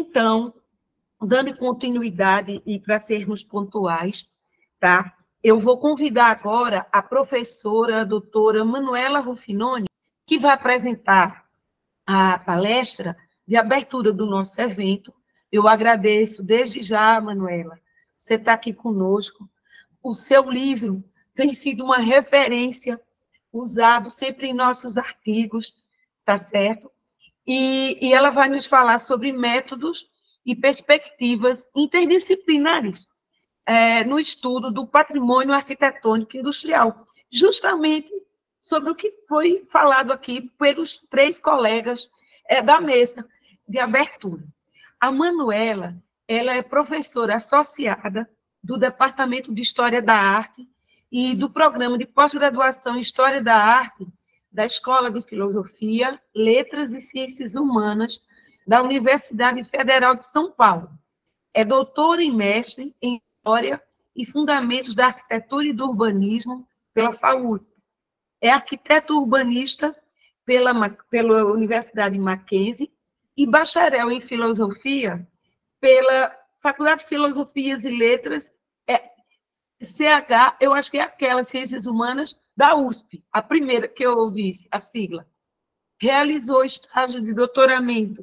Então, dando continuidade e para sermos pontuais, tá? Eu vou convidar agora a professora, a doutora Manuela Rufinoni, que vai apresentar a palestra de abertura do nosso evento. Eu agradeço desde já, Manuela, você está aqui conosco. O seu livro tem sido uma referência, usado sempre em nossos artigos, tá certo? E ela vai nos falar sobre métodos e perspectivas interdisciplinares no estudo do patrimônio arquitetônico industrial, justamente sobre o que foi falado aqui pelos 3 colegas da mesa de abertura. A Manuela, ela é professora associada do Departamento de História da Arte e do Programa de Pós-Graduação em História da Arte da Escola de Filosofia, Letras e Ciências Humanas da Universidade Federal de São Paulo. É doutora e mestre em História e Fundamentos da Arquitetura e do Urbanismo pela FAUSP. É arquiteto urbanista pela Universidade Mackenzie e bacharel em Filosofia pela Faculdade de Filosofias e Letras, CH, eu acho que é aquela, Ciências Humanas, da USP, a primeira que eu disse, a sigla. Realizou estágio de doutoramento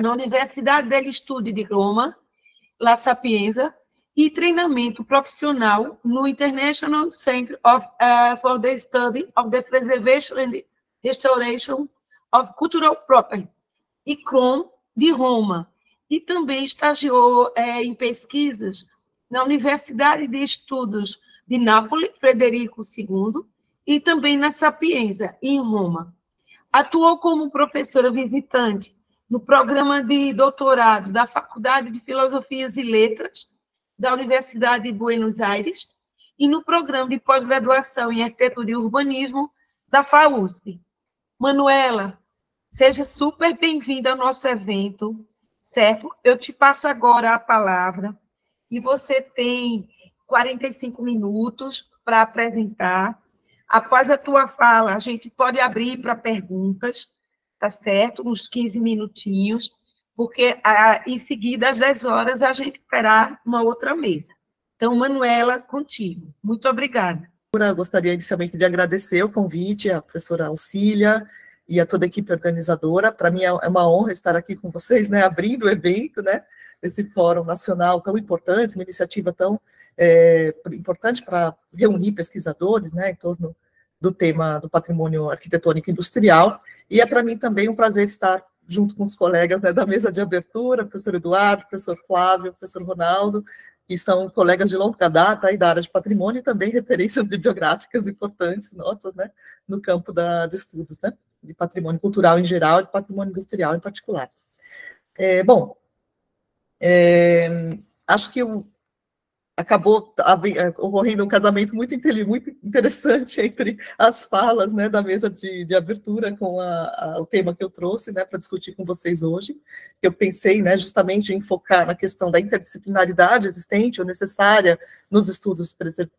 na Universidade degli Studi di Roma, La Sapienza, e treinamento profissional no International Center for the Study of the Preservation and Restoration of Cultural Property, ICROM, de Roma, e também estagiou em pesquisas na Universidade de Estudos de Nápoles, Frederico II, e também na Sapienza, em Roma. Atuou como professora visitante no programa de doutorado da Faculdade de Filosofias e Letras da Universidade de Buenos Aires e no programa de pós-graduação em Arquitetura e Urbanismo da FAUSP. Manuela, seja super bem-vinda ao nosso evento, certo? Eu te passo agora a palavra e você tem 45 minutos para apresentar. Após a tua fala, a gente pode abrir para perguntas, tá certo? Uns 15 minutinhos, porque em seguida, às 10 horas, a gente terá uma outra mesa. Então, Manuela, contigo. Muito obrigada. Eu gostaria inicialmente de agradecer o convite à professora Auxília e a toda a equipe organizadora. Para mim é uma honra estar aqui com vocês, né, abrindo o evento, né, esse fórum nacional tão importante, uma iniciativa tão importante para reunir pesquisadores, né, em torno do tema do patrimônio arquitetônico industrial, e é para mim também um prazer estar junto com os colegas, né, da mesa de abertura, professor Eduardo, professor Flávio, professor Ronaldo, que são colegas de longa data aí da área de patrimônio e também referências bibliográficas importantes nossas, né, no campo de estudos, né, de patrimônio cultural em geral e de patrimônio industrial em particular. Acho que acabou ocorrendo um casamento muito interessante entre as falas, né, da mesa de abertura com o tema que eu trouxe, né, para discutir com vocês hoje. Eu pensei, né, justamente em focar na questão da interdisciplinaridade existente ou necessária nos estudos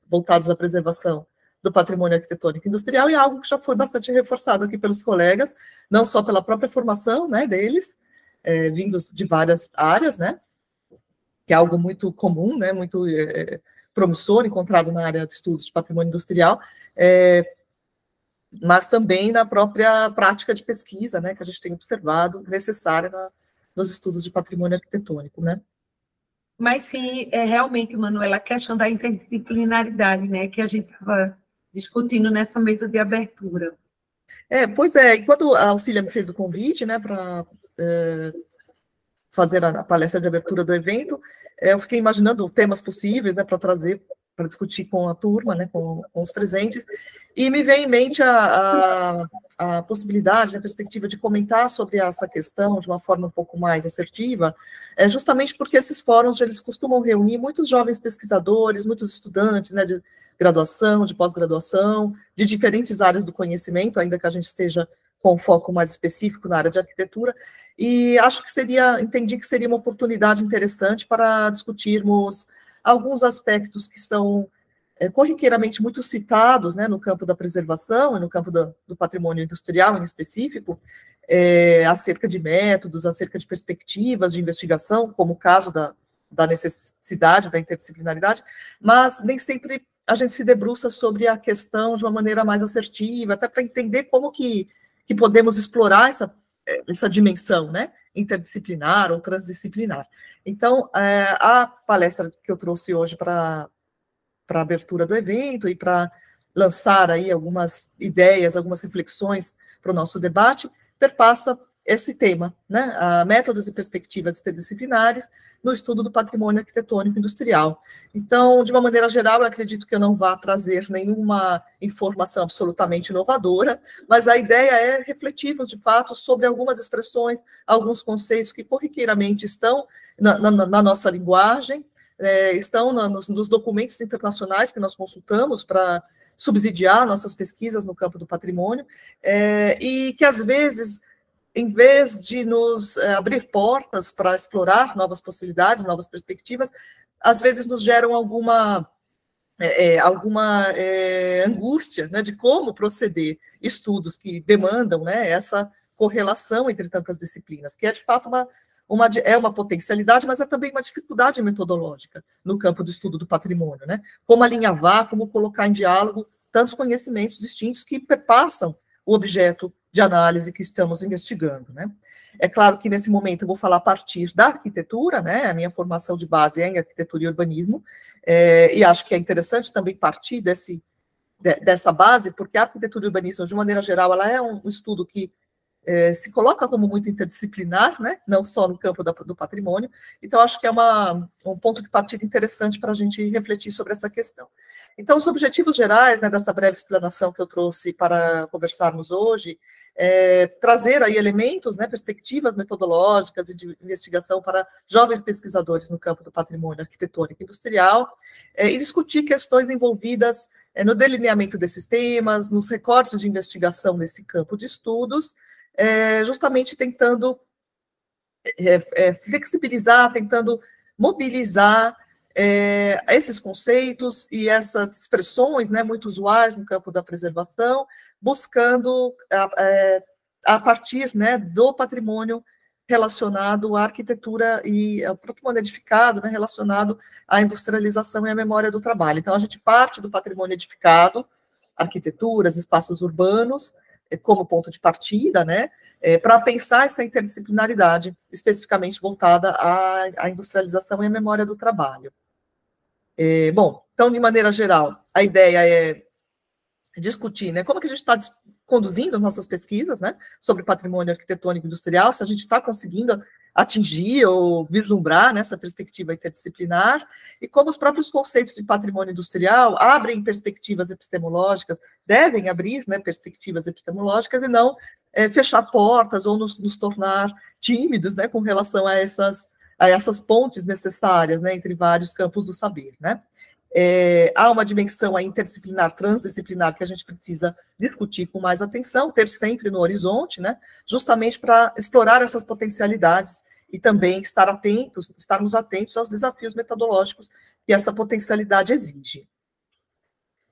voltados à preservação do patrimônio arquitetônico industrial, e algo que já foi bastante reforçado aqui pelos colegas, não só pela própria formação, né, deles, vindos de várias áreas, né, que é algo muito comum, né, muito promissor, encontrado na área de estudos de patrimônio industrial, mas também na própria prática de pesquisa, né, que a gente tem observado, necessária nos estudos de patrimônio arquitetônico, né. Mas sim, realmente, Manuela, a questão da interdisciplinaridade, né, que a gente estava discutindo nessa mesa de abertura. Pois é, e quando a Auxília me fez o convite, né, para fazer a palestra de abertura do evento, eu fiquei imaginando temas possíveis, né, para trazer, para discutir com a turma, né, com os presentes, e me veio em mente a possibilidade, a perspectiva de comentar sobre essa questão de uma forma um pouco mais assertiva, justamente porque esses fóruns, eles costumam reunir muitos jovens pesquisadores, muitos estudantes, né, de graduação, de pós-graduação, de diferentes áreas do conhecimento, ainda que a gente esteja com um foco mais específico na área de arquitetura, e acho que entendi que seria uma oportunidade interessante para discutirmos alguns aspectos que são corriqueiramente muito citados, né, no campo da preservação e no campo do patrimônio industrial em específico, acerca de métodos, acerca de perspectivas de investigação, como o caso da necessidade da interdisciplinaridade, mas nem sempre a gente se debruça sobre a questão de uma maneira mais assertiva, até para entender como que podemos explorar essa dimensão, né, interdisciplinar ou transdisciplinar. Então, a palestra que eu trouxe hoje para a abertura do evento e para lançar aí algumas ideias, algumas reflexões para o nosso debate, perpassa esse tema, né, métodos e perspectivas interdisciplinares no estudo do patrimônio arquitetônico industrial. Então, de uma maneira geral, eu acredito que eu não vá trazer nenhuma informação absolutamente inovadora, mas a ideia é refletirmos, de fato, sobre algumas expressões, alguns conceitos que corriqueiramente estão na nossa linguagem, estão nos documentos internacionais que nós consultamos para subsidiar nossas pesquisas no campo do patrimônio, e que, às vezes, em vez de nos abrir portas para explorar novas possibilidades, novas perspectivas, às vezes nos geram alguma angústia, né, de como proceder estudos que demandam, né, essa correlação entre tantas disciplinas, que é, de fato, uma potencialidade, mas é também uma dificuldade metodológica no campo do estudo do patrimônio, né? Como alinhavar, como colocar em diálogo tantos conhecimentos distintos que perpassam o objeto de análise que estamos investigando, né? É claro que, nesse momento, eu vou falar a partir da arquitetura, né? A minha formação de base é em arquitetura e urbanismo, e acho que é interessante também partir dessa base, porque a arquitetura e urbanismo, de maneira geral, ela é um estudo que se coloca como muito interdisciplinar, né? Não só no campo do patrimônio. Então, acho que é um ponto de partida interessante para a gente refletir sobre essa questão. Então, os objetivos gerais, né, dessa breve explanação que eu trouxe para conversarmos hoje, trazer aí elementos, né, perspectivas metodológicas e de investigação para jovens pesquisadores no campo do patrimônio arquitetônico e industrial, e discutir questões envolvidas no delineamento desses temas, nos recortes de investigação nesse campo de estudos, justamente tentando flexibilizar, tentando mobilizar esses conceitos e essas expressões, né, muito usuais no campo da preservação, buscando, a partir, né, do patrimônio relacionado à arquitetura e ao patrimônio edificado, né, relacionado à industrialização e à memória do trabalho. Então, a gente parte do patrimônio edificado, arquiteturas, espaços urbanos, como ponto de partida, né, para pensar essa interdisciplinaridade, especificamente voltada à industrialização e à memória do trabalho. Bom, então, de maneira geral, a ideia é discutir, né, como que a gente está conduzindo as nossas pesquisas, né, sobre patrimônio arquitetônico industrial, se a gente está conseguindo atingir ou vislumbrar nessa perspectiva interdisciplinar, e como os próprios conceitos de patrimônio industrial abrem perspectivas epistemológicas, devem abrir, né, perspectivas epistemológicas e não fechar portas ou nos tornar tímidos, né, com relação a essas pontes necessárias, né, entre vários campos do saber, né. Há uma dimensão interdisciplinar, transdisciplinar, que a gente precisa discutir com mais atenção, ter sempre no horizonte, né, justamente para explorar essas potencialidades e também estarmos atentos aos desafios metodológicos que essa potencialidade exige.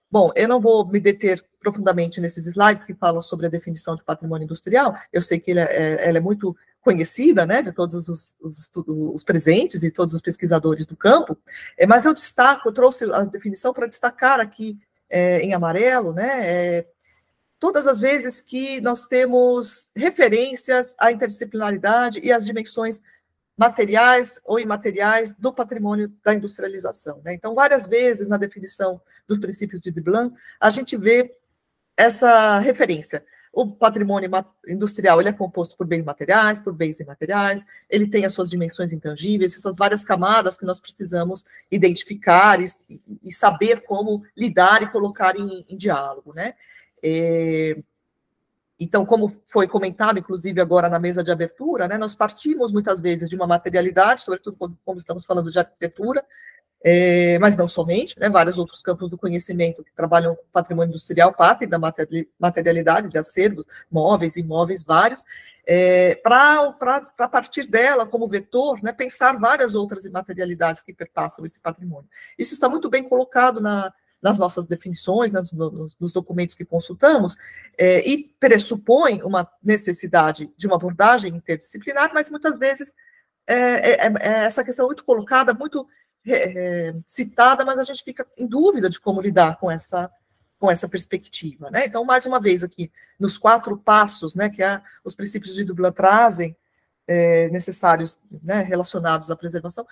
Bom, eu não vou me deter profundamente nesses slides que falam sobre a definição de patrimônio industrial, eu sei que ela é muito conhecida, né, de todos os presentes e todos os pesquisadores do campo, mas eu trouxe a definição para destacar aqui em amarelo, né, todas as vezes que nós temos referências à interdisciplinaridade e às dimensões materiais ou imateriais do patrimônio da industrialização, né? Então, várias vezes na definição dos princípios de Veblen, a gente vê essa referência. O patrimônio industrial, ele é composto por bens materiais, por bens imateriais, ele tem as suas dimensões intangíveis, essas várias camadas que nós precisamos identificar e saber como lidar e colocar em diálogo, né? Então, como foi comentado, inclusive, agora na mesa de abertura, né, nós partimos muitas vezes de uma materialidade, sobretudo como estamos falando de arquitetura, mas não somente, né, vários outros campos do conhecimento que trabalham com patrimônio industrial partem da materialidade de acervos, móveis, imóveis, vários, para partir dela, como vetor, né, pensar várias outras imaterialidades que perpassam esse patrimônio. Isso está muito bem colocado nas nossas definições, né, nos documentos que consultamos, e pressupõe uma necessidade de uma abordagem interdisciplinar, mas muitas vezes essa questão muito colocada, muito citada, mas a gente fica em dúvida de como lidar com essa perspectiva, né? Então, mais uma vez aqui, nos 4 passos, né, que os princípios de Dublin trazem, necessários, né, relacionados à preservação,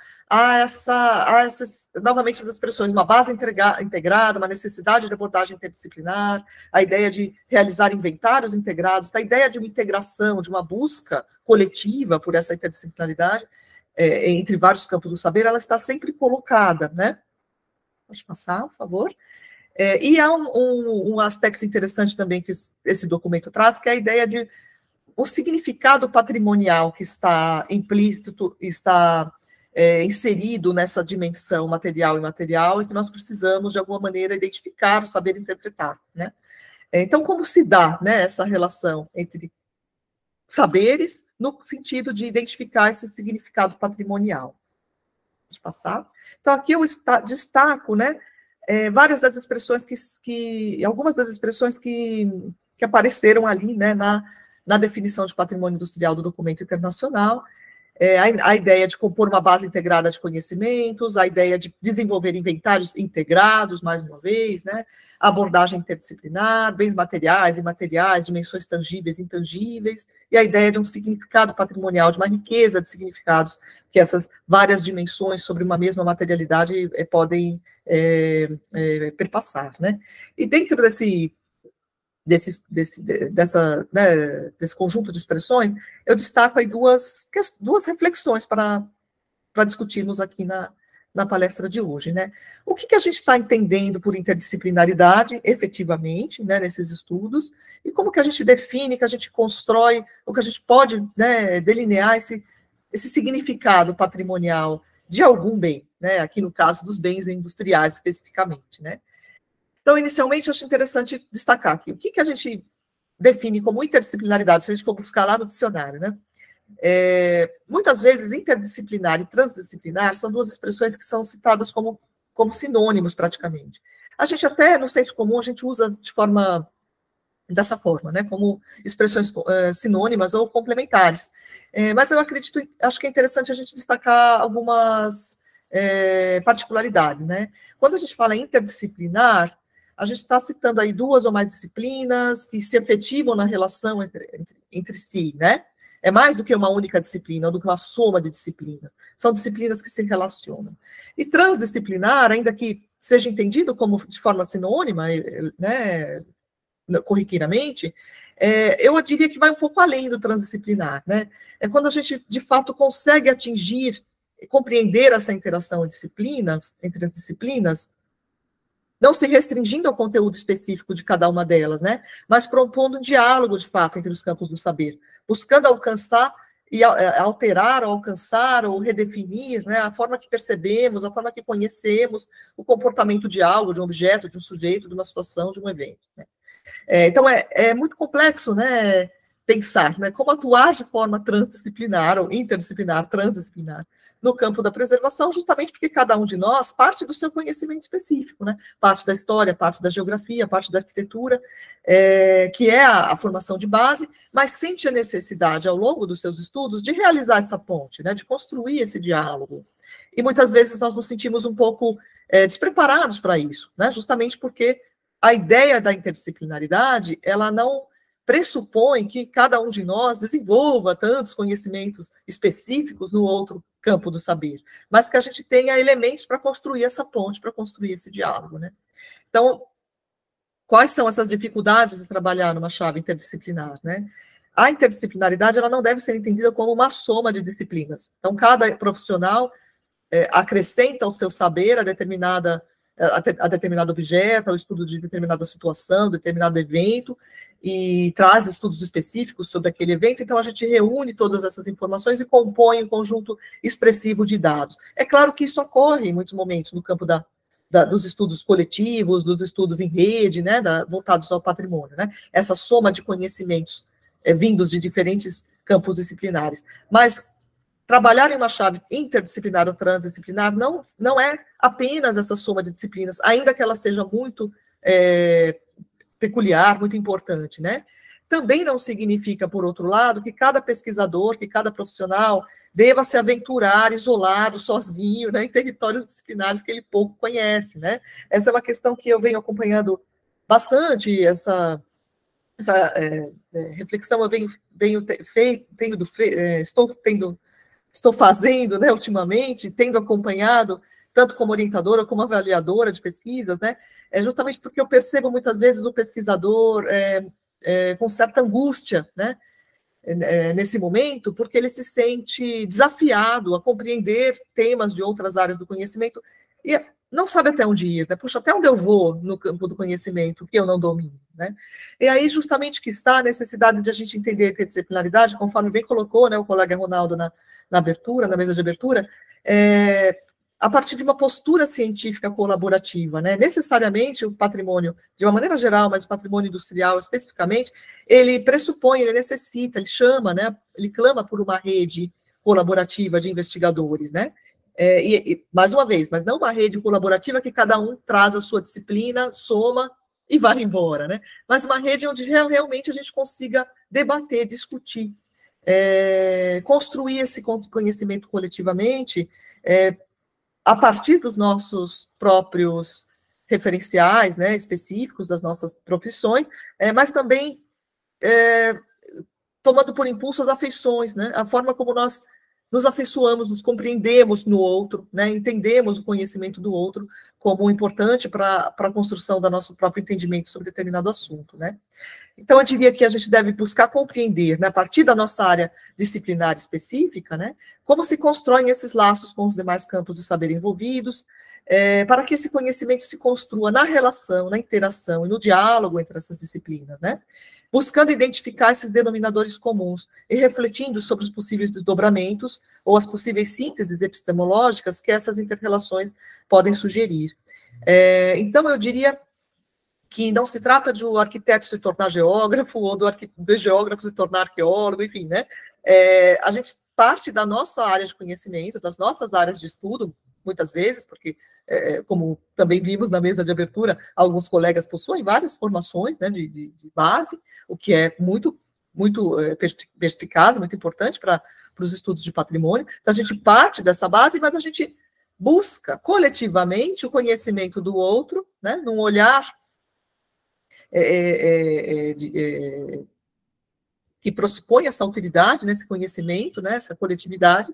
novamente, as expressões, uma base integrada, uma necessidade de abordagem interdisciplinar, a ideia de realizar inventários integrados, a ideia de uma integração, de uma busca coletiva por essa interdisciplinaridade, entre vários campos do saber, ela está sempre colocada, né? Pode passar, por favor. E há um aspecto interessante também que esse documento traz, que é a ideia de o significado patrimonial que está implícito, está inserido nessa dimensão material e imaterial, e que nós precisamos, de alguma maneira, identificar, saber interpretar, né? Então, como se dá, né, essa relação entre saberes, no sentido de identificar esse significado patrimonial? Pode passar. Então, aqui eu destaco, né, várias das expressões algumas das expressões que apareceram ali, né, na definição de patrimônio industrial do documento internacional, a ideia de compor uma base integrada de conhecimentos, a ideia de desenvolver inventários integrados, mais uma vez, né, abordagem interdisciplinar, bens materiais e imateriais, dimensões tangíveis e intangíveis, e a ideia de um significado patrimonial, de uma riqueza de significados, que essas várias dimensões sobre uma mesma materialidade podem perpassar, né. E dentro desse conjunto de expressões, eu destaco aí duas reflexões para discutirmos aqui na palestra de hoje, né? O que a gente está entendendo por interdisciplinaridade, efetivamente, né, nesses estudos, e como que a gente define, que a gente constrói, ou que a gente pode, né, delinear esse significado patrimonial de algum bem, né? Aqui no caso dos bens industriais, especificamente, né? Então, inicialmente, eu acho interessante destacar aqui o que a gente define como interdisciplinaridade, se a gente for buscar lá no dicionário, né? Muitas vezes, interdisciplinar e transdisciplinar são duas expressões que são citadas como sinônimos, praticamente. A gente até, no senso comum, a gente usa dessa forma, né? Como expressões sinônimas ou complementares. Mas eu acho que é interessante a gente destacar algumas particularidades, né? Quando a gente fala interdisciplinar, a gente está citando aí 2 ou mais disciplinas que se efetivam na relação entre si, né? É mais do que uma única disciplina, ou do que uma soma de disciplinas. São disciplinas que se relacionam. E transdisciplinar, ainda que seja entendido como de forma sinônima, né, corriqueiramente, eu diria que vai um pouco além do transdisciplinar, né? É quando a gente, de fato, consegue atingir, compreender essa interação entre as disciplinas, não se restringindo ao conteúdo específico de cada uma delas, né? Mas propondo um diálogo, de fato, entre os campos do saber, buscando alcançar e alterar, ou alcançar, ou redefinir, né, a forma que percebemos, a forma que conhecemos o comportamento de algo, de um objeto, de um sujeito, de uma situação, de um evento, né? Então, é muito complexo, né, pensar, né, como atuar de forma transdisciplinar, ou interdisciplinar, transdisciplinar, no campo da preservação, justamente porque cada um de nós parte do seu conhecimento específico, né? Parte da história, parte da geografia, parte da arquitetura, que é a formação de base, mas sente a necessidade, ao longo dos seus estudos, de realizar essa ponte, né? De construir esse diálogo. E muitas vezes nós nos sentimos um pouco despreparados para isso, né? Justamente porque a ideia da interdisciplinaridade, ela não pressupõe que cada um de nós desenvolva tantos conhecimentos específicos no outro campo do saber, mas que a gente tenha elementos para construir essa ponte, para construir esse diálogo, né? Então, quais são essas dificuldades de trabalhar numa chave interdisciplinar, né? A interdisciplinaridade, ela não deve ser entendida como uma soma de disciplinas. Então, cada profissional acrescenta o seu saber a determinado objeto, ao estudo de determinada situação, determinado evento, e traz estudos específicos sobre aquele evento. Então, a gente reúne todas essas informações e compõe um conjunto expressivo de dados. É claro que isso ocorre em muitos momentos no campo dos estudos coletivos, dos estudos em rede, né, voltados ao patrimônio, né? Essa soma de conhecimentos vindos de diferentes campos disciplinares. Mas trabalhar em uma chave interdisciplinar ou transdisciplinar não é apenas essa soma de disciplinas, ainda que ela seja muito peculiar, muito importante, né? Também não significa, por outro lado, que cada pesquisador, que cada profissional deva se aventurar isolado, sozinho, né, em territórios disciplinares que ele pouco conhece, né? Essa é uma questão que eu venho acompanhando bastante, essa reflexão eu estou fazendo, né, ultimamente, tendo acompanhado, tanto como orientadora como avaliadora de pesquisas, né, justamente porque eu percebo muitas vezes o pesquisador com certa angústia, né, nesse momento, porque ele se sente desafiado a compreender temas de outras áreas do conhecimento e não sabe até onde ir, né? Puxa, até onde eu vou no campo do conhecimento, que eu não domino, né? E aí, justamente, que está a necessidade de a gente entender a interdisciplinaridade, conforme bem colocou, né, o colega Ronaldo na abertura, na mesa de abertura, a partir de uma postura científica colaborativa, né? Necessariamente o patrimônio, de uma maneira geral, mas o patrimônio industrial especificamente, ele pressupõe, ele necessita, ele chama, né? Ele clama por uma rede colaborativa de investigadores, né? Mais uma vez, mas não uma rede colaborativa que cada um traz a sua disciplina, soma e vai embora, né? Mas uma rede onde realmente a gente consiga debater, discutir, construir esse conhecimento coletivamente, a partir dos nossos próprios referenciais, né, específicos das nossas profissões, mas também tomando por impulso as afeições, né, a forma como nós nos afeiçoamos, nos compreendemos no outro, né, entendemos o conhecimento do outro como importante para a construção do nosso próprio entendimento sobre determinado assunto, né. Então, eu diria que a gente deve buscar compreender, né, a partir da nossa área disciplinar específica, né, como se constroem esses laços com os demais campos de saber envolvidos, para que esse conhecimento se construa na relação, na interação e no diálogo entre essas disciplinas, né, buscando identificar esses denominadores comuns e refletindo sobre os possíveis desdobramentos ou as possíveis sínteses epistemológicas que essas interrelações podem sugerir. Então, eu diria que não se trata de um arquiteto se tornar geógrafo, ou do geógrafo se tornar arqueólogo, enfim, né? A gente parte da nossa área de conhecimento, das nossas áreas de estudo, muitas vezes, porque, como também vimos na mesa de abertura, alguns colegas possuem várias formações, né, de base, o que é muito perspicaz, muito importante para os estudos de patrimônio. Então, a gente parte dessa base, mas a gente busca coletivamente o conhecimento do outro, né, num olhar que pressupõe essa alteridade, né, esse conhecimento, né, essa coletividade,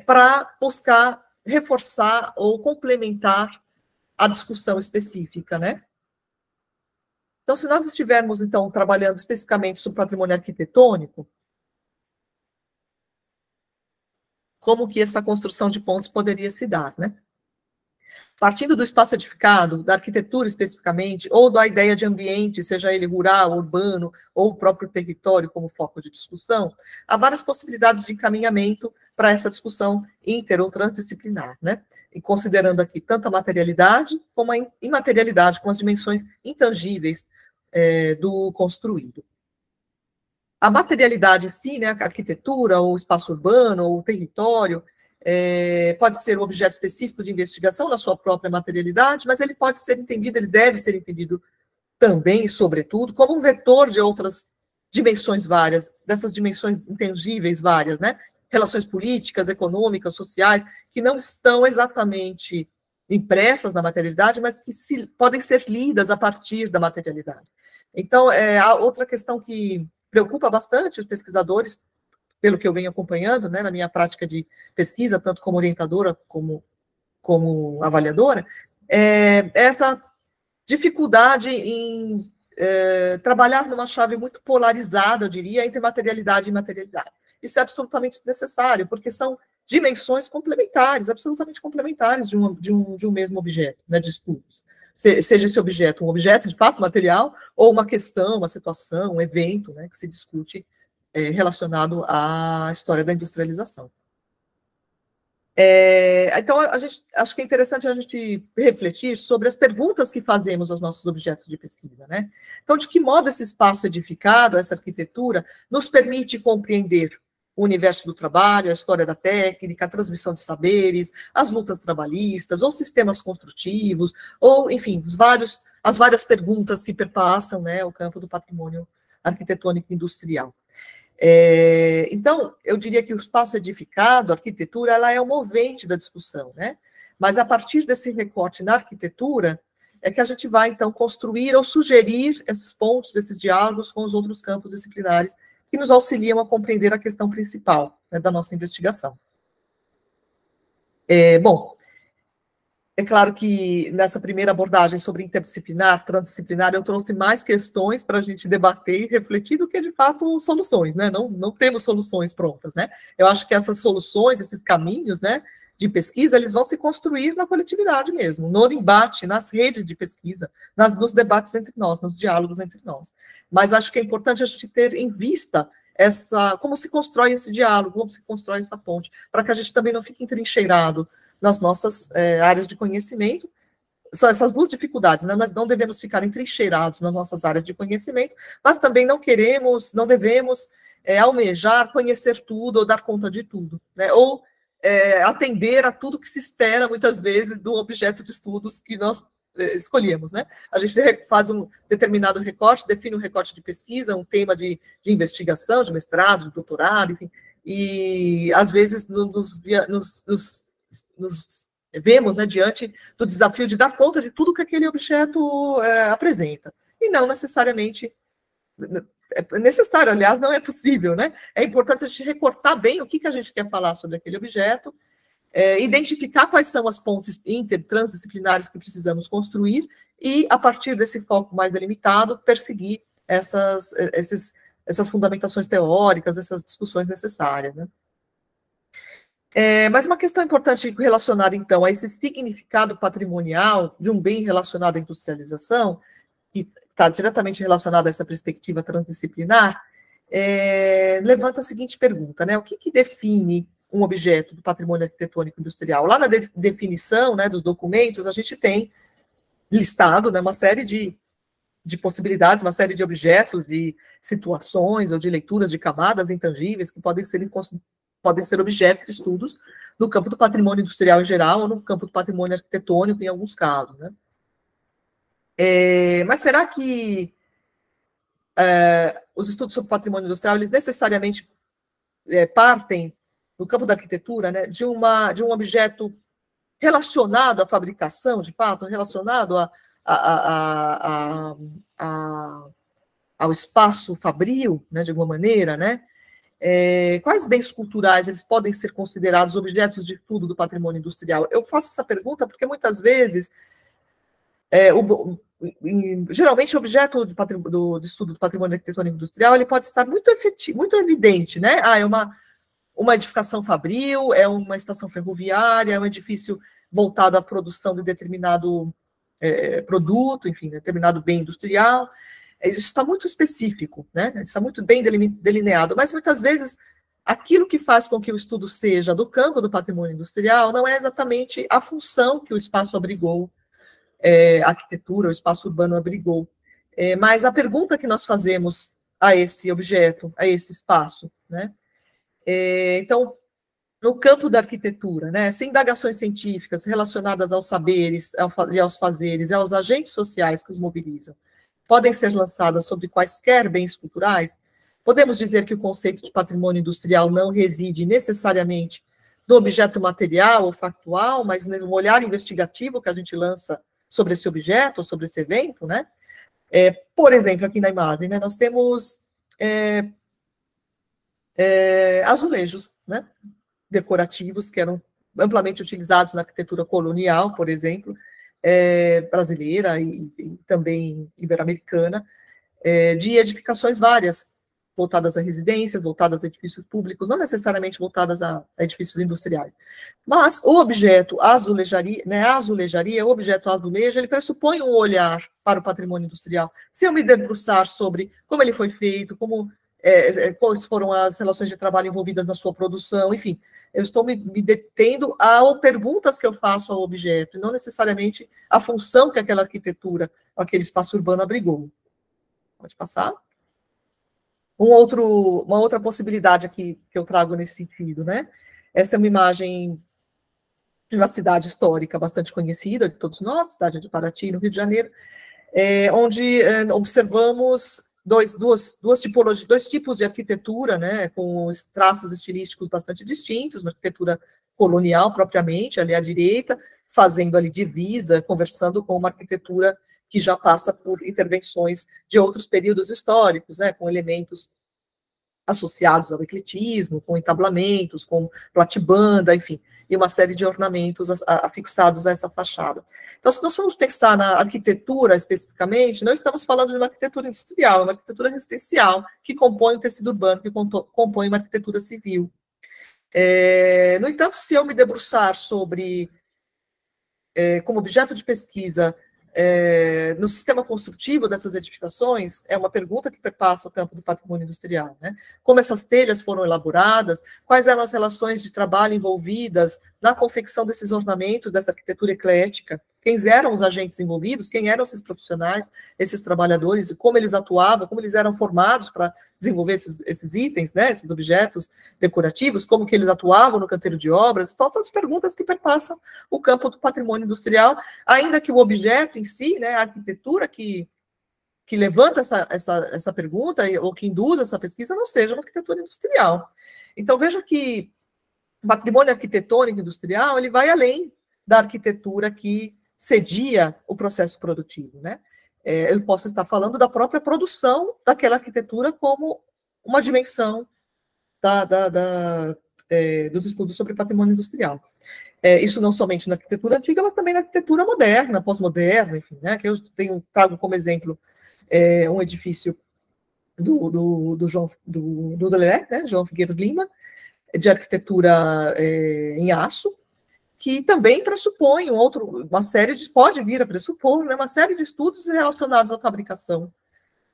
para buscar reforçar ou complementar a discussão específica, né? Então, se nós estivermos, então, trabalhando especificamente sobre patrimônio arquitetônico, como que essa construção de pontes poderia se dar, né? Partindo do espaço edificado, da arquitetura especificamente, ou da ideia de ambiente, seja ele rural, urbano, ou o próprio território como foco de discussão, há várias possibilidades de encaminhamento para essa discussão inter- ou transdisciplinar, né? E considerando aqui tanto a materialidade como a imaterialidade, como as dimensões intangíveis do construído. A materialidade em si, né, a arquitetura, ou o espaço urbano, ou o território, pode ser um objeto específico de investigação na sua própria materialidade, mas ele pode ser entendido, ele deve ser entendido também, sobretudo, como um vetor de outras dimensões várias, dessas dimensões intangíveis várias, né? Relações políticas, econômicas, sociais, que não estão exatamente impressas na materialidade, mas que podem ser lidas a partir da materialidade. Então, a outra questão que preocupa bastante os pesquisadores, pelo que eu venho acompanhando, né, na minha prática de pesquisa, tanto como orientadora como avaliadora, essa dificuldade em trabalhar numa chave muito polarizada, eu diria, entre materialidade e imaterialidade. Isso é absolutamente necessário, porque são dimensões complementares, absolutamente complementares de um mesmo objeto, né, de estudos. Seja esse objeto um objeto, de fato, material, ou uma questão, uma situação, um evento, né, que se discute relacionado à história da industrialização. Então, acho que é interessante a gente refletir sobre as perguntas que fazemos aos nossos objetos de pesquisa, né? Então, de que modo esse espaço edificado, essa arquitetura, nos permite compreender o universo do trabalho, a história da técnica, a transmissão de saberes, as lutas trabalhistas, ou sistemas construtivos, ou, enfim, as várias perguntas que perpassam, né, o campo do patrimônio arquitetônico industrial. Então, eu diria que o espaço edificado, a arquitetura, ela é o movente da discussão, né? Mas a partir desse recorte na arquitetura, é que a gente vai, então, construir ou sugerir esses pontos, esses diálogos com os outros campos disciplinares que nos auxiliam a compreender a questão principal, né, da nossa investigação. Bom, é claro que nessa primeira abordagem sobre interdisciplinar, transdisciplinar, eu trouxe mais questões para a gente debater e refletir do que, de fato, soluções, né? Não temos soluções prontas, né? Eu acho que essas soluções, esses caminhos, né, de pesquisa, eles vão se construir na coletividade mesmo, no embate, nas redes de pesquisa, nos debates entre nós, nos diálogos entre nós. Mas acho que é importante a gente ter em vista como se constrói esse diálogo, como se constrói essa ponte, para que a gente também não fique entrincheirado nas nossas áreas de conhecimento. São essas duas dificuldades, né? Nós não devemos ficar entrincheirados nas nossas áreas de conhecimento, mas também não devemos almejar conhecer tudo ou dar conta de tudo, né? Ou atender a tudo que se espera, muitas vezes, do objeto de estudos que nós escolhemos, né? A gente faz um determinado recorte, define um recorte de pesquisa, um tema de investigação, de mestrado, de doutorado, enfim, e às vezes nos vemos, né, diante do desafio de dar conta de tudo que aquele objeto apresenta. E não necessariamente é necessário, aliás, não é possível, né? É importante a gente recortar bem o que a gente quer falar sobre aquele objeto, identificar quais são as pontes transdisciplinares que precisamos construir e, a partir desse foco mais delimitado, perseguir essas fundamentações teóricas, essas discussões necessárias, né? Mas uma questão importante relacionada, então, a esse significado patrimonial de um bem relacionado à industrialização, que está diretamente relacionado a essa perspectiva transdisciplinar, levanta a seguinte pergunta, né? O que define um objeto do patrimônio arquitetônico industrial? Lá na definição, né, dos documentos, a gente tem listado, né, uma série de possibilidades, uma série de objetos, de situações ou de leituras de camadas intangíveis que podem ser objeto de estudos no campo do patrimônio industrial em geral ou no campo do patrimônio arquitetônico em alguns casos, né? Mas será que os estudos sobre patrimônio industrial, eles necessariamente partem, no campo da arquitetura, né, de um objeto relacionado à fabricação, de fato, relacionado ao espaço fabril, né, de alguma maneira, né? Quais bens culturais eles podem ser considerados objetos de estudo do patrimônio industrial? Eu faço essa pergunta porque muitas vezes geralmente o objeto do estudo do patrimônio arquitetônico industrial ele pode estar muito evidente, né? É uma edificação fabril, é uma estação ferroviária, é um edifício voltado à produção de determinado produto, enfim, determinado bem industrial. Isso está muito específico, né? Está muito bem delineado, mas muitas vezes aquilo que faz com que o estudo seja do campo do patrimônio industrial não é exatamente a função que o espaço abrigou, a arquitetura, o espaço urbano abrigou. Mas a pergunta que nós fazemos a esse objeto, a esse espaço, né? Então, no campo da arquitetura, né, sem indagações científicas relacionadas aos saberes e aos fazeres e aos agentes sociais que os mobilizam, podem ser lançadas sobre quaisquer bens culturais, podemos dizer que o conceito de patrimônio industrial não reside necessariamente no objeto material ou factual, mas no olhar investigativo que a gente lança sobre esse objeto, sobre esse evento, né? Por exemplo, aqui na imagem, né, nós temos azulejos, né, decorativos que eram amplamente utilizados na arquitetura colonial, por exemplo, brasileira e também ibero-americana, de edificações várias, voltadas a residências, voltadas a edifícios públicos, não necessariamente voltadas a edifícios industriais. Mas o objeto azulejaria, né, o objeto azulejo, ele pressupõe um olhar para o patrimônio industrial. Se eu me debruçar sobre como ele foi feito, quais foram as relações de trabalho envolvidas na sua produção, enfim, eu estou me detendo a perguntas que eu faço ao objeto, e não necessariamente a função que aquela arquitetura, aquele espaço urbano abrigou. Pode passar? Uma outra possibilidade aqui que eu trago nesse sentido, né? Essa é uma imagem de uma cidade histórica bastante conhecida de todos nós, cidade de Paraty, no Rio de Janeiro, onde observamos dois tipos de arquitetura, né, com traços estilísticos bastante distintos, uma arquitetura colonial propriamente, ali à direita, fazendo ali divisa, conversando com uma arquitetura que já passa por intervenções de outros períodos históricos, né, com elementos associados ao ecletismo, com entablamentos, com platibanda, enfim, e uma série de ornamentos afixados a essa fachada. Então, se nós formos pensar na arquitetura especificamente, não estamos falando de uma arquitetura industrial, é uma arquitetura residencial, que compõe o tecido urbano, que compõe uma arquitetura civil. No entanto, se eu me debruçar sobre, como objeto de pesquisa, no sistema construtivo dessas edificações, é uma pergunta que perpassa o campo do patrimônio industrial, né? Como essas telhas foram elaboradas, quais eram as relações de trabalho envolvidas na confecção desses ornamentos, dessa arquitetura eclética, quem eram os agentes envolvidos, quem eram esses profissionais, esses trabalhadores, e como eles atuavam, como eles eram formados para desenvolver esses itens, né, esses objetos decorativos, como que eles atuavam no canteiro de obras, então, todas as perguntas que perpassam o campo do patrimônio industrial, ainda que o objeto em si, né, a arquitetura que levanta essa pergunta, ou que induz essa pesquisa, não seja uma arquitetura industrial. Então, veja que o patrimônio arquitetônico industrial, ele vai além da arquitetura que cedia o processo produtivo, né? Eu posso estar falando da própria produção daquela arquitetura como uma dimensão dos estudos sobre patrimônio industrial. Isso não somente na arquitetura antiga, mas também na arquitetura moderna, pós-moderna, enfim, né? Que eu trago como exemplo um edifício do Deleuze, né? João Figueiras Lima, de arquitetura em aço, que também pressupõe pode vir a pressupor, né, uma série de estudos relacionados à fabricação,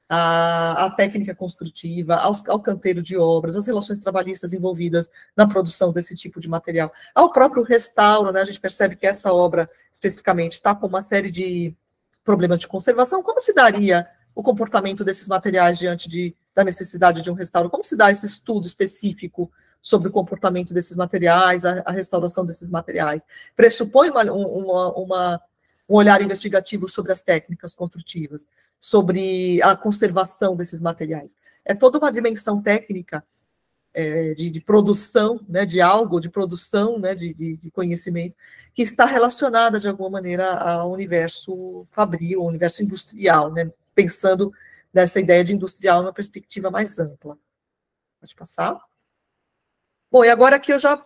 à técnica construtiva, ao canteiro de obras, às relações trabalhistas envolvidas na produção desse tipo de material, ao próprio restauro, né, a gente percebe que essa obra, especificamente, está com uma série de problemas de conservação. Como se daria o comportamento desses materiais diante da necessidade de um restauro? Como se dá esse estudo específico sobre o comportamento desses materiais, a restauração desses materiais? Pressupõe um olhar investigativo sobre as técnicas construtivas, sobre a conservação desses materiais. É toda uma dimensão técnica de produção, né, de algo, de produção, né, de conhecimento, que está relacionada, de alguma maneira, ao universo fabril, ao universo industrial, né, pensando nessa ideia de industrial numa perspectiva mais ampla. Pode passar? Bom, e agora aqui eu já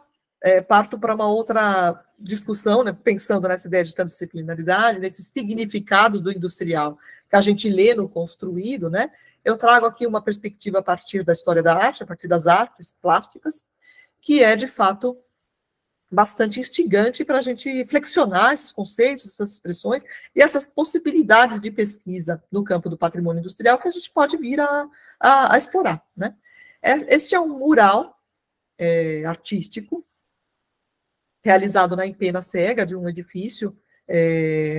parto para uma outra discussão, né, pensando nessa ideia de transdisciplinaridade, nesse significado do industrial que a gente lê no construído, né? Eu trago aqui uma perspectiva a partir da história da arte, a partir das artes plásticas, que é, de fato, bastante instigante para a gente flexionar esses conceitos, essas expressões e essas possibilidades de pesquisa no campo do patrimônio industrial que a gente pode vir a explorar, né? Este é um mural artístico, realizado na empena cega de um edifício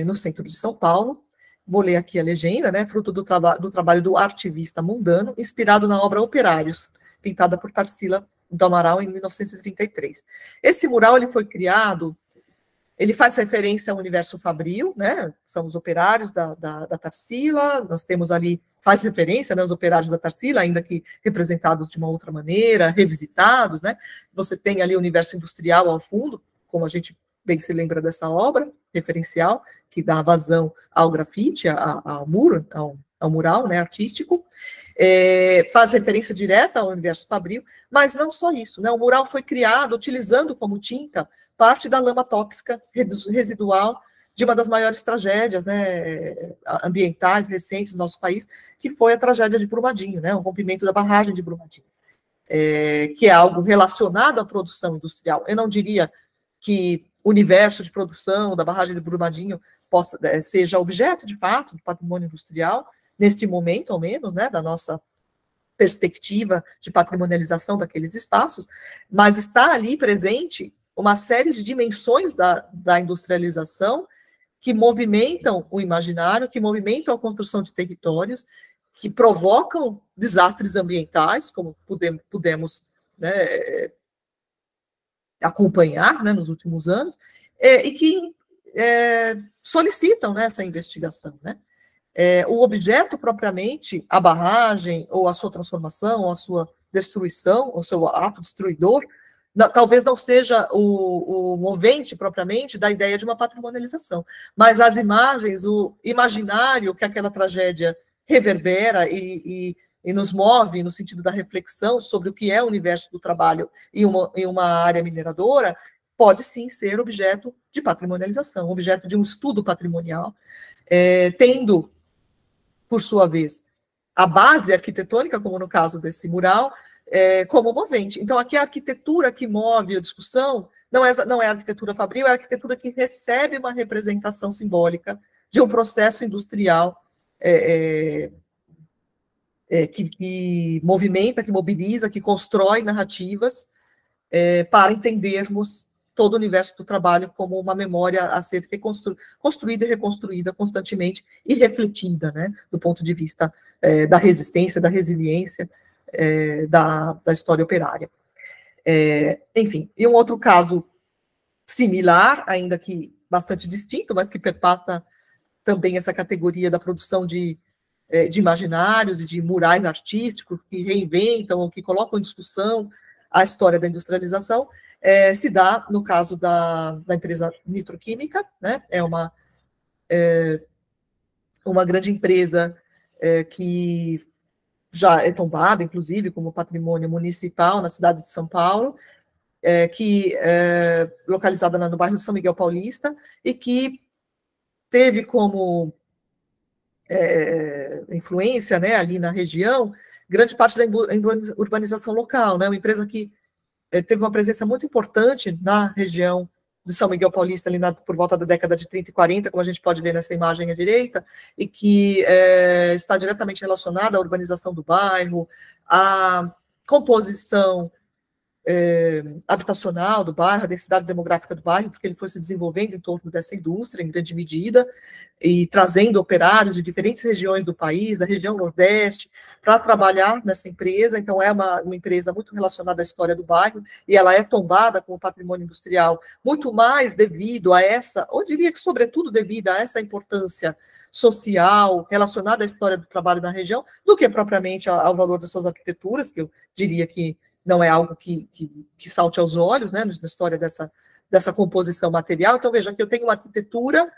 no centro de São Paulo. Vou ler aqui a legenda, né? Fruto do trabalho do artivista Mundano, inspirado na obra Operários, pintada por Tarsila do Amaral em 1933. Esse mural ele foi criado, ele faz referência ao universo fabril, né? São os operários da Tarsila, nós temos ali, faz referência, né, aos operários da Tarsila, ainda que representados de uma outra maneira, revisitados, né? Você tem ali o universo industrial ao fundo, como a gente bem se lembra dessa obra referencial, que dá vazão ao grafite, ao muro, ao mural, né, artístico, faz referência direta ao universo fabril, mas não só isso, né? O mural foi criado utilizando como tinta parte da lama tóxica residual de uma das maiores tragédias, né, ambientais recentes do nosso país, que foi a tragédia de Brumadinho, né, o rompimento da barragem de Brumadinho, que é algo relacionado à produção industrial. Eu não diria que o universo de produção da barragem de Brumadinho seja objeto, de fato, do patrimônio industrial, neste momento, ao menos, né, da nossa perspectiva de patrimonialização daqueles espaços, mas está ali presente uma série de dimensões da industrialização que movimentam o imaginário, que movimentam a construção de territórios, que provocam desastres ambientais, como pudemos, né, acompanhar, né, nos últimos anos, e que solicitam, né, essa investigação, né? O objeto propriamente, a barragem, ou a sua transformação, ou a sua destruição, ou o seu ato destruidor, talvez não seja o movente propriamente da ideia de uma patrimonialização, mas as imagens, o imaginário que aquela tragédia reverbera e nos move no sentido da reflexão sobre o que é o universo do trabalho em uma área mineradora, pode sim ser objeto de patrimonialização, objeto de um estudo patrimonial, tendo, por sua vez, a base arquitetônica, como no caso desse mural, como movente. Então, aqui a arquitetura que move a discussão não é a arquitetura fabril, é a arquitetura que recebe uma representação simbólica de um processo industrial que movimenta, que mobiliza, que constrói narrativas para entendermos todo o universo do trabalho como uma memória a ser construída e reconstruída constantemente e refletida, né, do ponto de vista da resistência, da resiliência, da história operária. Enfim, e um outro caso similar, ainda que bastante distinto, mas que perpassa também essa categoria da produção de imaginários e de murais artísticos que reinventam ou que colocam em discussão a história da industrialização, se dá no caso da empresa nitroquímica, né? É uma grande empresa que já é tombada, inclusive, como patrimônio municipal na cidade de São Paulo, que é localizada no bairro de São Miguel Paulista, e que teve como influência, né, ali na região, grande parte da urbanização local, né, uma empresa que teve uma presença muito importante na região de São Miguel Paulista, ali por volta da década de 30 e 40, como a gente pode ver nessa imagem à direita, e que está diretamente relacionada à urbanização do bairro, à composição habitacional do bairro, a densidade demográfica do bairro, porque ele foi se desenvolvendo em torno dessa indústria, em grande medida, e trazendo operários de diferentes regiões do país, da região Nordeste, para trabalhar nessa empresa. Então, é uma empresa muito relacionada à história do bairro, e ela é tombada como patrimônio industrial, muito mais devido a essa, ou diria que, sobretudo, devido a essa importância social relacionada à história do trabalho na região, do que propriamente ao valor das suas arquiteturas, que eu diria que não é algo que salte aos olhos, né, na história dessa composição material. Então, veja que eu tenho uma arquitetura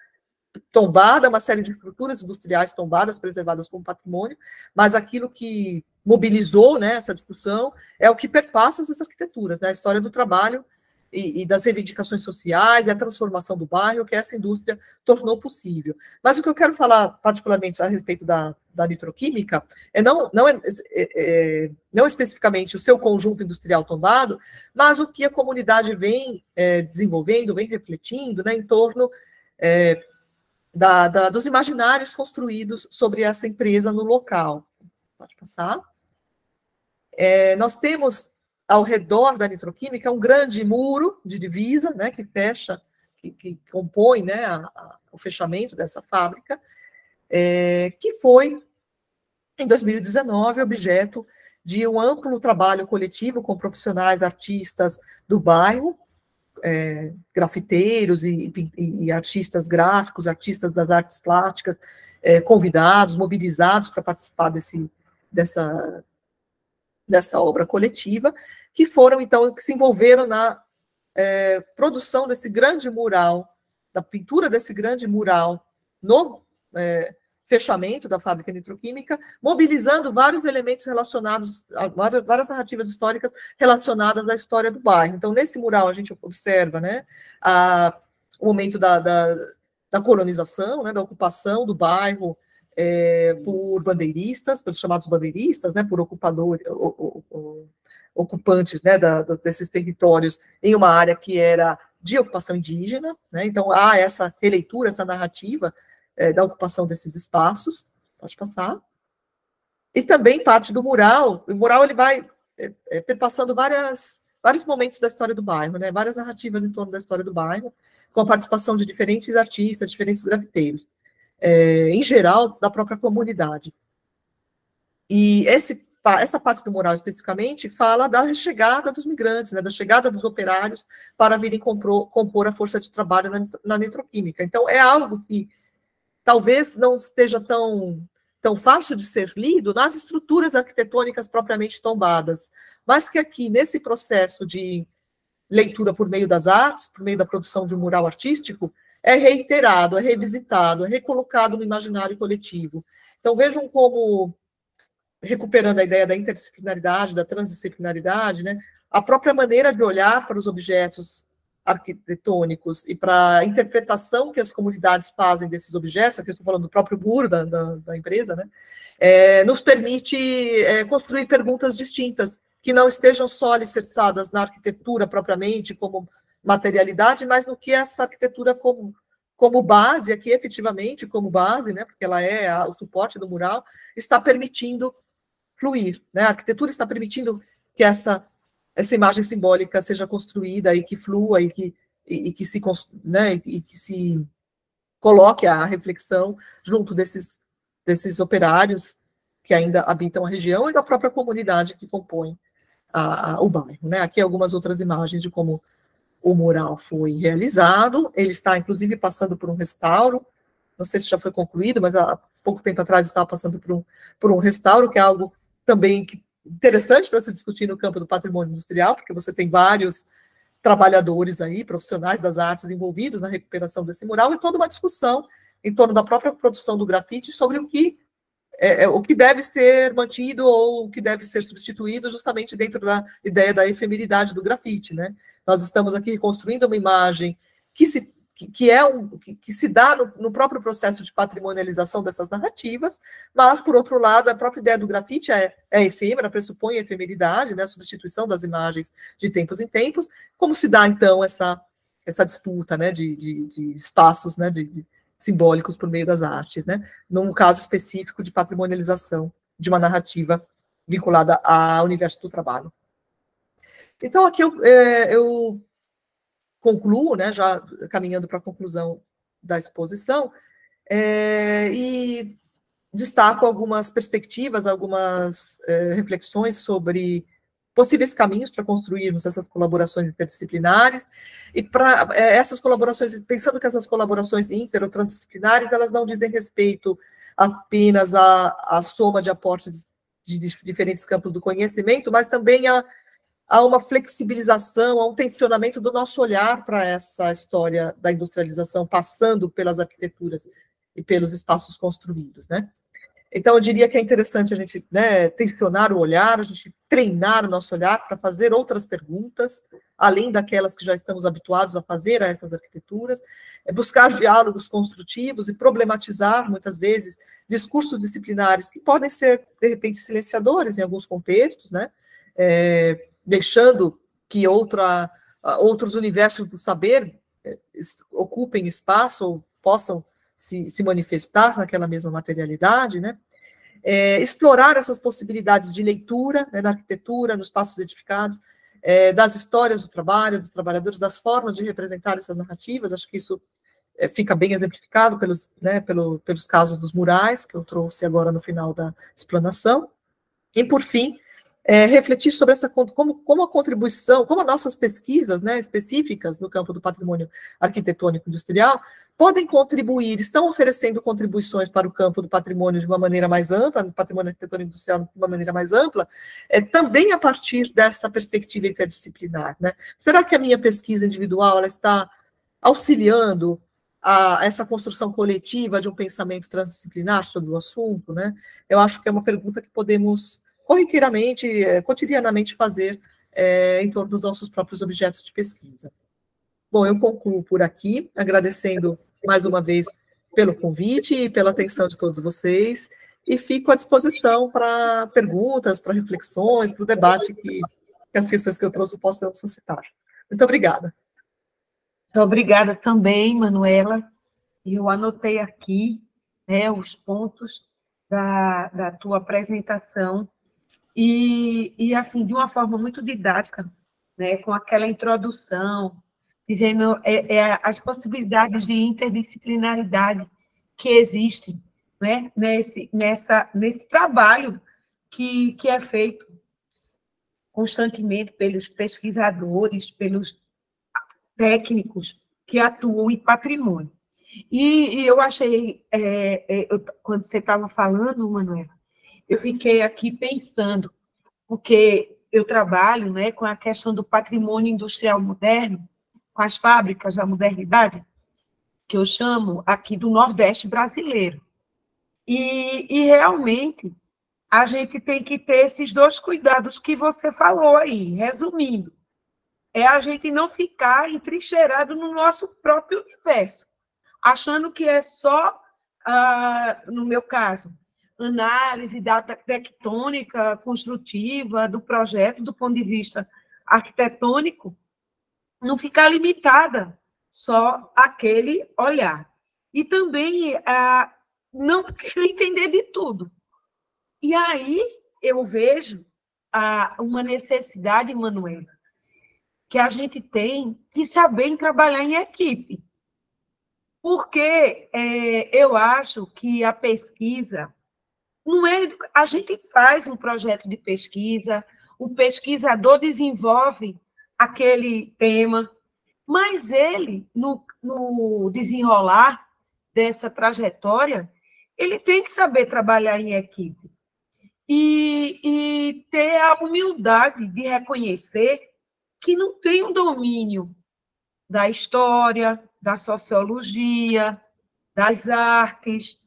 tombada, uma série de estruturas industriais tombadas, preservadas como patrimônio, mas aquilo que mobilizou, né, essa discussão é o que perpassa essas arquiteturas, né, a história do trabalho e das reivindicações sociais e a transformação do bairro que essa indústria tornou possível. Mas o que eu quero falar particularmente a respeito da nitroquímica não especificamente o seu conjunto industrial tombado, mas o que a comunidade vem desenvolvendo, vem refletindo, né, em torno dos imaginários construídos sobre essa empresa no local. Pode passar. Nós temos ao redor da nitroquímica um grande muro de divisa, né, que fecha, que compõe, né, o fechamento dessa fábrica, que foi, em 2019, objeto de um amplo trabalho coletivo com profissionais, artistas do bairro, grafiteiros e artistas gráficos, artistas das artes plásticas, convidados, mobilizados para participar dessa obra coletiva, que foram, então, que se envolveram na produção desse grande mural, da pintura desse grande mural no fechamento da fábrica nitroquímica, mobilizando vários elementos relacionados, várias narrativas históricas relacionadas à história do bairro. Então, nesse mural, a gente observa, né, o momento da colonização, né, da ocupação do bairro por bandeiristas, pelos chamados bandeiristas, né, por ocupantes, né, desses territórios em uma área que era de ocupação indígena, né. Então, há essa releitura, essa narrativa da ocupação desses espaços. Pode passar. E também parte do mural. O mural ele vai perpassando vários momentos da história do bairro, né, várias narrativas em torno da história do bairro, com a participação de diferentes artistas, diferentes grafiteiros, em geral, da própria comunidade. E essa parte do mural, especificamente, fala da chegada dos migrantes, né, da chegada dos operários para virem compor a força de trabalho na nitroquímica. Então, é algo que talvez não esteja tão fácil de ser lido nas estruturas arquitetônicas propriamente tombadas, mas que aqui, nesse processo de leitura por meio das artes, por meio da produção de um mural artístico, é reiterado, é revisitado, é recolocado no imaginário coletivo. Então, vejam como, recuperando a ideia da interdisciplinaridade, da transdisciplinaridade, né, a própria maneira de olhar para os objetos arquitetônicos e para a interpretação que as comunidades fazem desses objetos, aqui eu estou falando do próprio muro da empresa, né, nos permite construir perguntas distintas, que não estejam só alicerçadas na arquitetura propriamente, como materialidade, mas no que essa arquitetura como base, aqui efetivamente como base, né, porque ela é o suporte do mural, está permitindo fluir, né, a arquitetura está permitindo que essa imagem simbólica seja construída e que flua e que se coloque a reflexão junto desses operários que ainda habitam a região e da própria comunidade que compõe o bairro, né? Aqui algumas outras imagens de como o mural foi realizado. Ele está, inclusive, passando por um restauro. Não sei se já foi concluído, mas há pouco tempo atrás estava passando por um restauro, que é algo também interessante para se discutir no campo do patrimônio industrial, porque você tem vários trabalhadores aí, profissionais das artes envolvidos na recuperação desse mural, e toda uma discussão em torno da própria produção do grafite sobre o que deve ser mantido ou o que deve ser substituído, justamente dentro da ideia da efemeridade do grafite, né? Nós estamos aqui construindo uma imagem que se dá no próprio processo de patrimonialização dessas narrativas, mas, por outro lado, a própria ideia do grafite é efêmera, pressupõe a efemeridade, né, a substituição das imagens de tempos em tempos. Como se dá, então, essa disputa, né, de espaços, né, simbólicos por meio das artes, né, num caso específico de patrimonialização de uma narrativa vinculada ao universo do trabalho. Então, aqui eu concluo, né, já caminhando para a conclusão da exposição, e destaco algumas perspectivas, algumas reflexões sobre possíveis caminhos para construirmos essas colaborações interdisciplinares, e para essas colaborações, pensando que essas colaborações inter ou transdisciplinares, elas não dizem respeito apenas à soma de aportes de diferentes campos do conhecimento, mas também há uma flexibilização, há um tensionamento do nosso olhar para essa história da industrialização, passando pelas arquiteturas e pelos espaços construídos, né? Então, eu diria que é interessante a gente, né, tensionar o olhar, a gente treinar o nosso olhar para fazer outras perguntas, além daquelas que já estamos habituados a fazer a essas arquiteturas, buscar diálogos construtivos e problematizar, muitas vezes, discursos disciplinares que podem ser, de repente, silenciadores em alguns contextos, né? Deixando que outros universos do saber ocupem espaço ou possam se manifestar naquela mesma materialidade, né? Explorar essas possibilidades de leitura, né, da arquitetura, nos espaços edificados, das histórias do trabalho, dos trabalhadores, das formas de representar essas narrativas. Acho que isso fica bem exemplificado pelos casos dos murais, que eu trouxe agora no final da explanação. E, por fim, refletir sobre como a contribuição, como as nossas pesquisas, né, específicas no campo do patrimônio arquitetônico industrial podem contribuir, estão oferecendo contribuições para o campo do patrimônio de uma maneira mais ampla, do patrimônio arquitetônico industrial de uma maneira mais ampla, também a partir dessa perspectiva interdisciplinar, né? Será que a minha pesquisa individual ela está auxiliando a essa construção coletiva de um pensamento transdisciplinar sobre o assunto, né? Eu acho que é uma pergunta que podemos corriqueiramente, cotidianamente fazer em torno dos nossos próprios objetos de pesquisa. Bom, eu concluo por aqui, agradecendo mais uma vez pelo convite e pela atenção de todos vocês, e fico à disposição para perguntas, para reflexões, para o debate que as questões que eu trouxe possam suscitar. Muito obrigada. Muito obrigada também, Manuela. Eu anotei aqui, né, os pontos da tua apresentação, e assim, de uma forma muito didática, né, com aquela introdução, dizendo as possibilidades de interdisciplinaridade que existem, né, nesse trabalho que é feito constantemente pelos pesquisadores, pelos técnicos que atuam em patrimônio. E eu achei, quando você estava falando, Manuela, eu fiquei aqui pensando, porque eu trabalho, né, com a questão do patrimônio industrial moderno, com as fábricas da modernidade, que eu chamo aqui do Nordeste brasileiro. E realmente, a gente tem que ter esses dois cuidados que você falou aí, resumindo. É a gente não ficar entrincheirado no nosso próprio universo, achando que é só, no meu caso, análise da tectônica construtiva do projeto do ponto de vista arquitetônico, não ficar limitada só àquele olhar. E também não querer entender de tudo. E aí eu vejo uma necessidade, Manuela, que a gente tem que saber trabalhar em equipe. Porque eu acho que a pesquisa não é. A gente faz um projeto de pesquisa, o pesquisador desenvolve aquele tema, mas ele, no desenrolar dessa trajetória, ele tem que saber trabalhar em equipe e ter a humildade de reconhecer que não tem um domínio da história, da sociologia, das artes,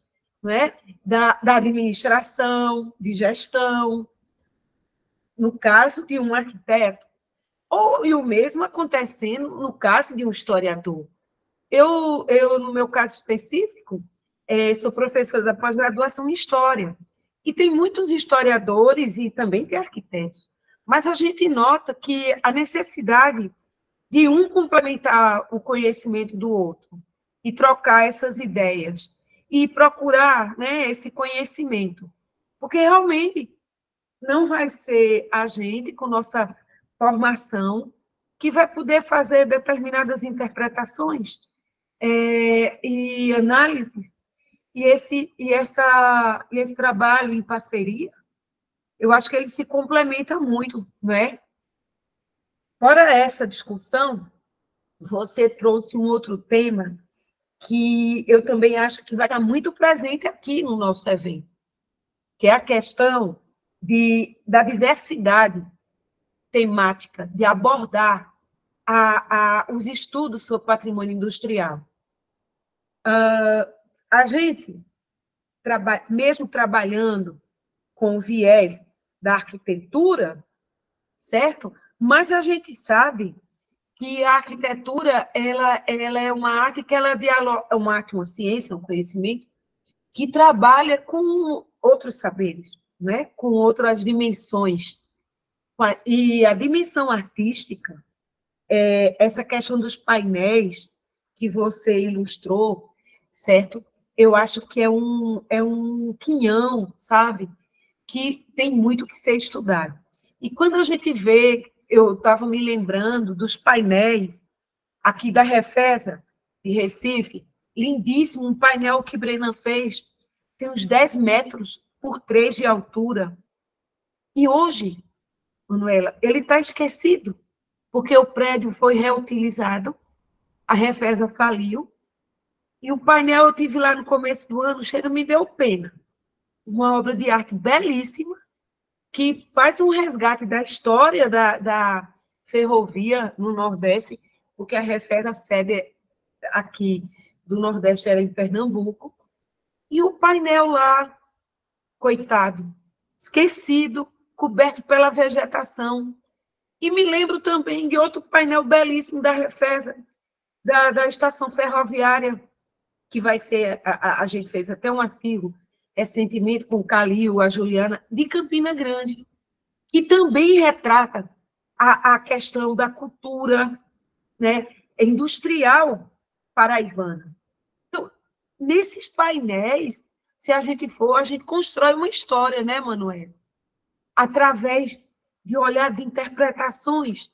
não é? da administração, de gestão, no caso de um arquiteto, ou e o mesmo acontecendo no caso de um historiador. No meu caso específico, sou professora da pós-graduação em História, e tem muitos historiadores e também tem arquitetos, mas a gente nota que a necessidade de um complementar o conhecimento do outro e trocar essas ideias e procurar, né, esse conhecimento, porque realmente não vai ser a gente, com nossa formação, que vai poder fazer determinadas interpretações e análises, e esse trabalho em parceria, eu acho que ele se complementa muito, não é? Fora essa discussão, você trouxe um outro tema que eu também acho que vai estar muito presente aqui no nosso evento, que é a questão da diversidade temática, de abordar os estudos sobre patrimônio industrial. A gente, mesmo trabalhando com o viés da arquitetura, certo? Mas a gente sabe que a arquitetura ela é uma arte que ela dialoga, é uma arte, uma ciência, um conhecimento que trabalha com outros saberes, né? Com outras dimensões. E a dimensão artística, essa questão dos painéis que você ilustrou, certo? Eu acho que é um quinhão, sabe? Que tem muito que ser estudado. E quando a gente vê, eu estava me lembrando dos painéis aqui da Refesa, de Recife, lindíssimo, um painel que Brenan fez, tem uns 10 metros por 3 de altura. E hoje, Manuela, ele está esquecido, porque o prédio foi reutilizado, a Refesa faliu, e o painel eu tive lá no começo do ano, chega, me deu pena. Uma obra de arte belíssima, que faz um resgate da história da ferrovia no Nordeste, porque a Refesa, a sede aqui do Nordeste era em Pernambuco, e o painel lá, coitado, esquecido, coberto pela vegetação. E me lembro também de outro painel belíssimo da Refesa, da estação ferroviária, que vai ser, a gente fez até um artigo recentemente com o Calil, a Juliana, de Campina Grande, que também retrata a questão da cultura, né, industrial paraibana. Então, nesses painéis, se a gente for, a gente constrói uma história, né, Manuel? Através de olhar de interpretações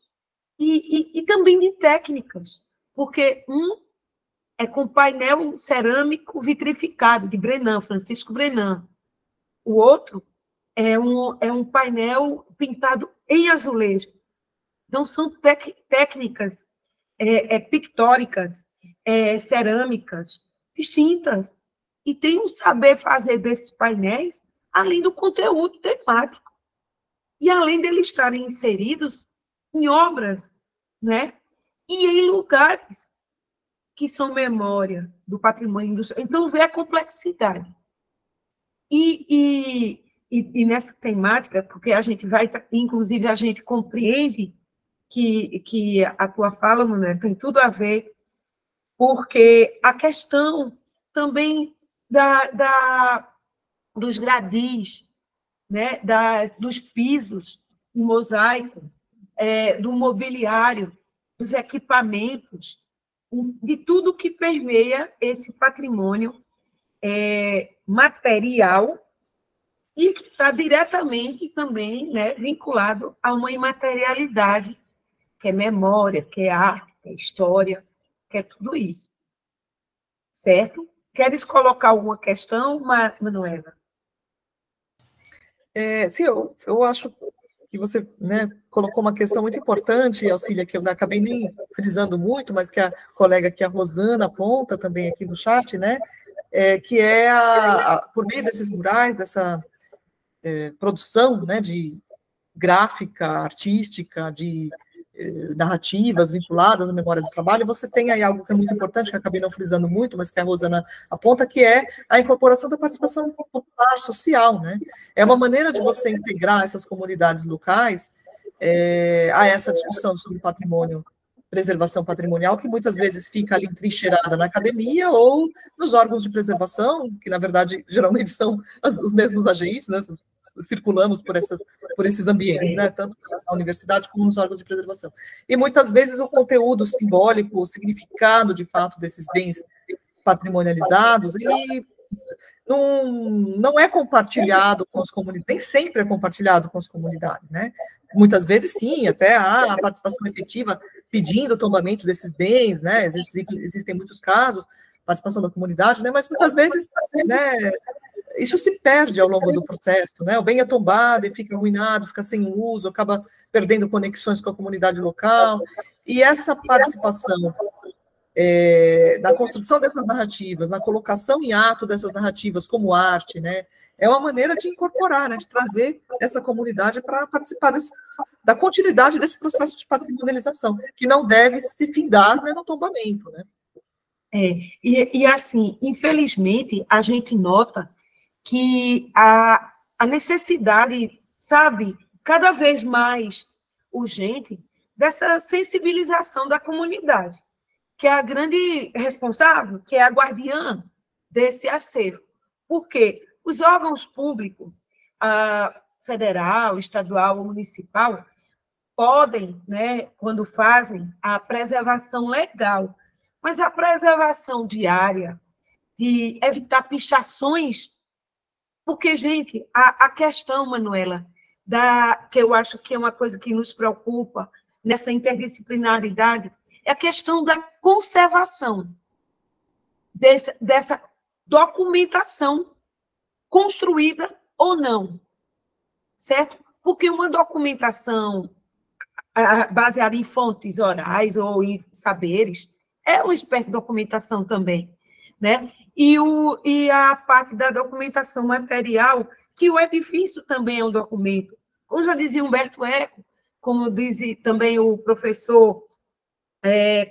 e também de técnicas, porque um é com painel cerâmico vitrificado, de Brenan, Francisco Brenan. O outro é um painel pintado em azulejo. Então, são técnicas pictóricas, cerâmicas, distintas. E tem um saber fazer desses painéis, além do conteúdo temático. E além deles estarem inseridos em obras, né? E em lugares que são memória do patrimônio industrial. Então, vê a complexidade. E nessa temática, porque a gente vai, inclusive, a gente compreende que a tua fala, Manuel, tem tudo a ver, porque a questão também dos gradis, né, dos pisos em mosaico, do mobiliário, dos equipamentos, de tudo que permeia esse patrimônio material e que está diretamente também, né, vinculado a uma imaterialidade, que é memória, que é arte, que é história, que é tudo isso. Certo? Queres colocar alguma questão, Manuela? Sim, eu acho que você, né, colocou uma questão muito importante, Auxília, que eu acabei nem frisando muito, mas que a colega aqui, a Rosana, aponta também aqui no chat, né, que é, por meio desses murais, dessa produção, né, de gráfica, artística, de narrativas vinculadas à memória do trabalho, você tem aí algo que é muito importante, que eu acabei não frisando muito, mas que a Rosana aponta, que é a incorporação da participação popular, social, né? É uma maneira de você integrar essas comunidades locais a essa discussão sobre patrimônio, preservação patrimonial, que muitas vezes fica ali trincheirada na academia ou nos órgãos de preservação, que, na verdade, geralmente são os mesmos agentes, né? Circulamos por esses ambientes, né? Tanto na universidade como nos órgãos de preservação. E, muitas vezes, o conteúdo simbólico, o significado, de fato, desses bens patrimonializados, ele não é compartilhado com as comunidades, nem sempre é compartilhado com as comunidades, né? Muitas vezes, sim, até há a participação efetiva pedindo o tombamento desses bens, né? Existem muitos casos, participação da comunidade, né? Mas muitas vezes, né, isso se perde ao longo do processo, né? O bem é tombado e fica arruinado, fica sem uso, acaba perdendo conexões com a comunidade local, e essa participação na construção dessas narrativas, na colocação em ato dessas narrativas como arte, né? É uma maneira de incorporar, né, de trazer essa comunidade para participar da continuidade desse processo de patrimonialização, que não deve se findar, né, no tombamento, né? E assim, infelizmente, a gente nota que a necessidade, sabe, cada vez mais urgente dessa sensibilização da comunidade, que é a grande responsável, que é a guardiã desse acervo. Por quê? Os órgãos públicos, federal, estadual ou municipal, podem, né, quando fazem a preservação legal, mas a preservação diária, de evitar pichações, porque, gente, a questão, Manuela, que eu acho que é uma coisa que nos preocupa nessa interdisciplinaridade, é a questão da conservação dessa documentação construída ou não, certo? Porque uma documentação baseada em fontes orais ou em saberes é uma espécie de documentação também, né? E a parte da documentação material, que o edifício também é um documento. Como já dizia Humberto Eco, como diz também o professor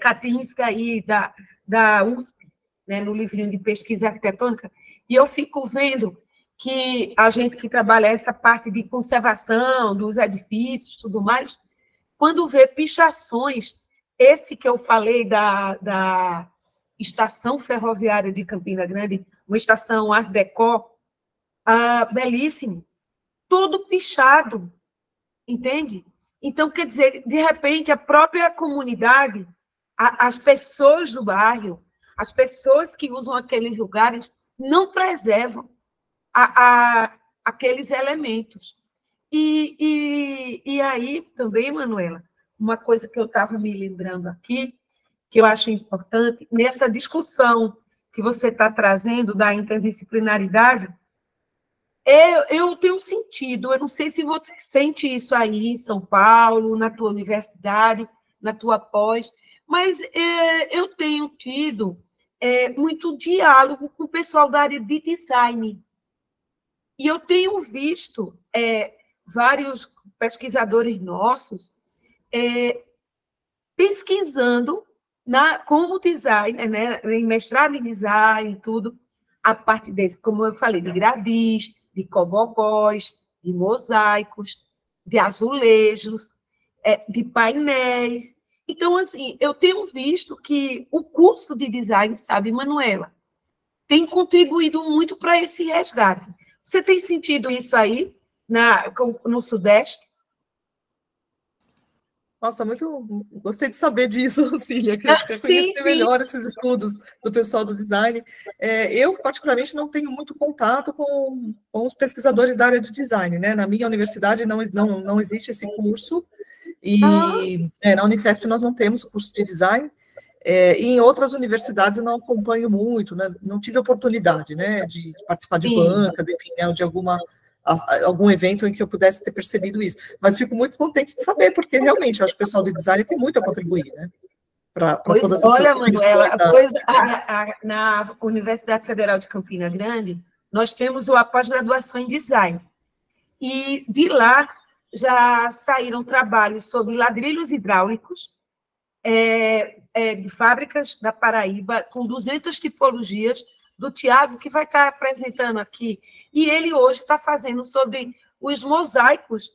Katinska aí da USP, né, no livrinho de pesquisa arquitetônica, e eu fico vendo que a gente que trabalha essa parte de conservação dos edifícios, tudo mais, quando vê pichações, esse que eu falei da estação ferroviária de Campina Grande, uma estação Art Deco, belíssimo, todo pichado, entende? Então, quer dizer, de repente, a própria comunidade, as pessoas do bairro, as pessoas que usam aqueles lugares, não preservam aqueles elementos. E aí, também, Manuela, uma coisa que eu estava me lembrando aqui, que eu acho importante, nessa discussão que você está trazendo da interdisciplinaridade, Eu tenho sentido, eu não sei se você sente isso aí em São Paulo, na tua universidade, na tua pós, mas eu tenho tido muito diálogo com o pessoal da área de design. E eu tenho visto vários pesquisadores nossos pesquisando como design, né, em mestrado em design e tudo, a parte desse, como eu falei, de gradis, de cobobóis, de mosaicos, de azulejos, de painéis. Então, assim, eu tenho visto que o curso de design, sabe, Manuela, tem contribuído muito para esse resgate. Você tem sentido isso aí no Sudeste? Nossa, muito gostei de saber disso, Cília, quer Sim, conhecer sim. melhor esses estudos do pessoal do design. Eu, particularmente, não tenho muito contato com os pesquisadores da área de design, né? Na minha universidade não existe esse curso, e na Unifesp nós não temos curso de design, e em outras universidades eu não acompanho muito, né? Não tive oportunidade, né, de participar de Sim. bancas, enfim, né, de algum evento em que eu pudesse ter percebido isso. Mas fico muito contente de saber, porque realmente eu acho que o pessoal do design tem muito a contribuir, né? Para Pois, todas essas olha, Manuela, questões na Universidade Federal de Campina Grande, nós temos a pós-graduação em design. E de lá já saíram trabalhos sobre ladrilhos hidráulicos de fábricas da Paraíba, com 200 tipologias, do Tiago, que vai estar apresentando aqui. E ele hoje está fazendo sobre os mosaicos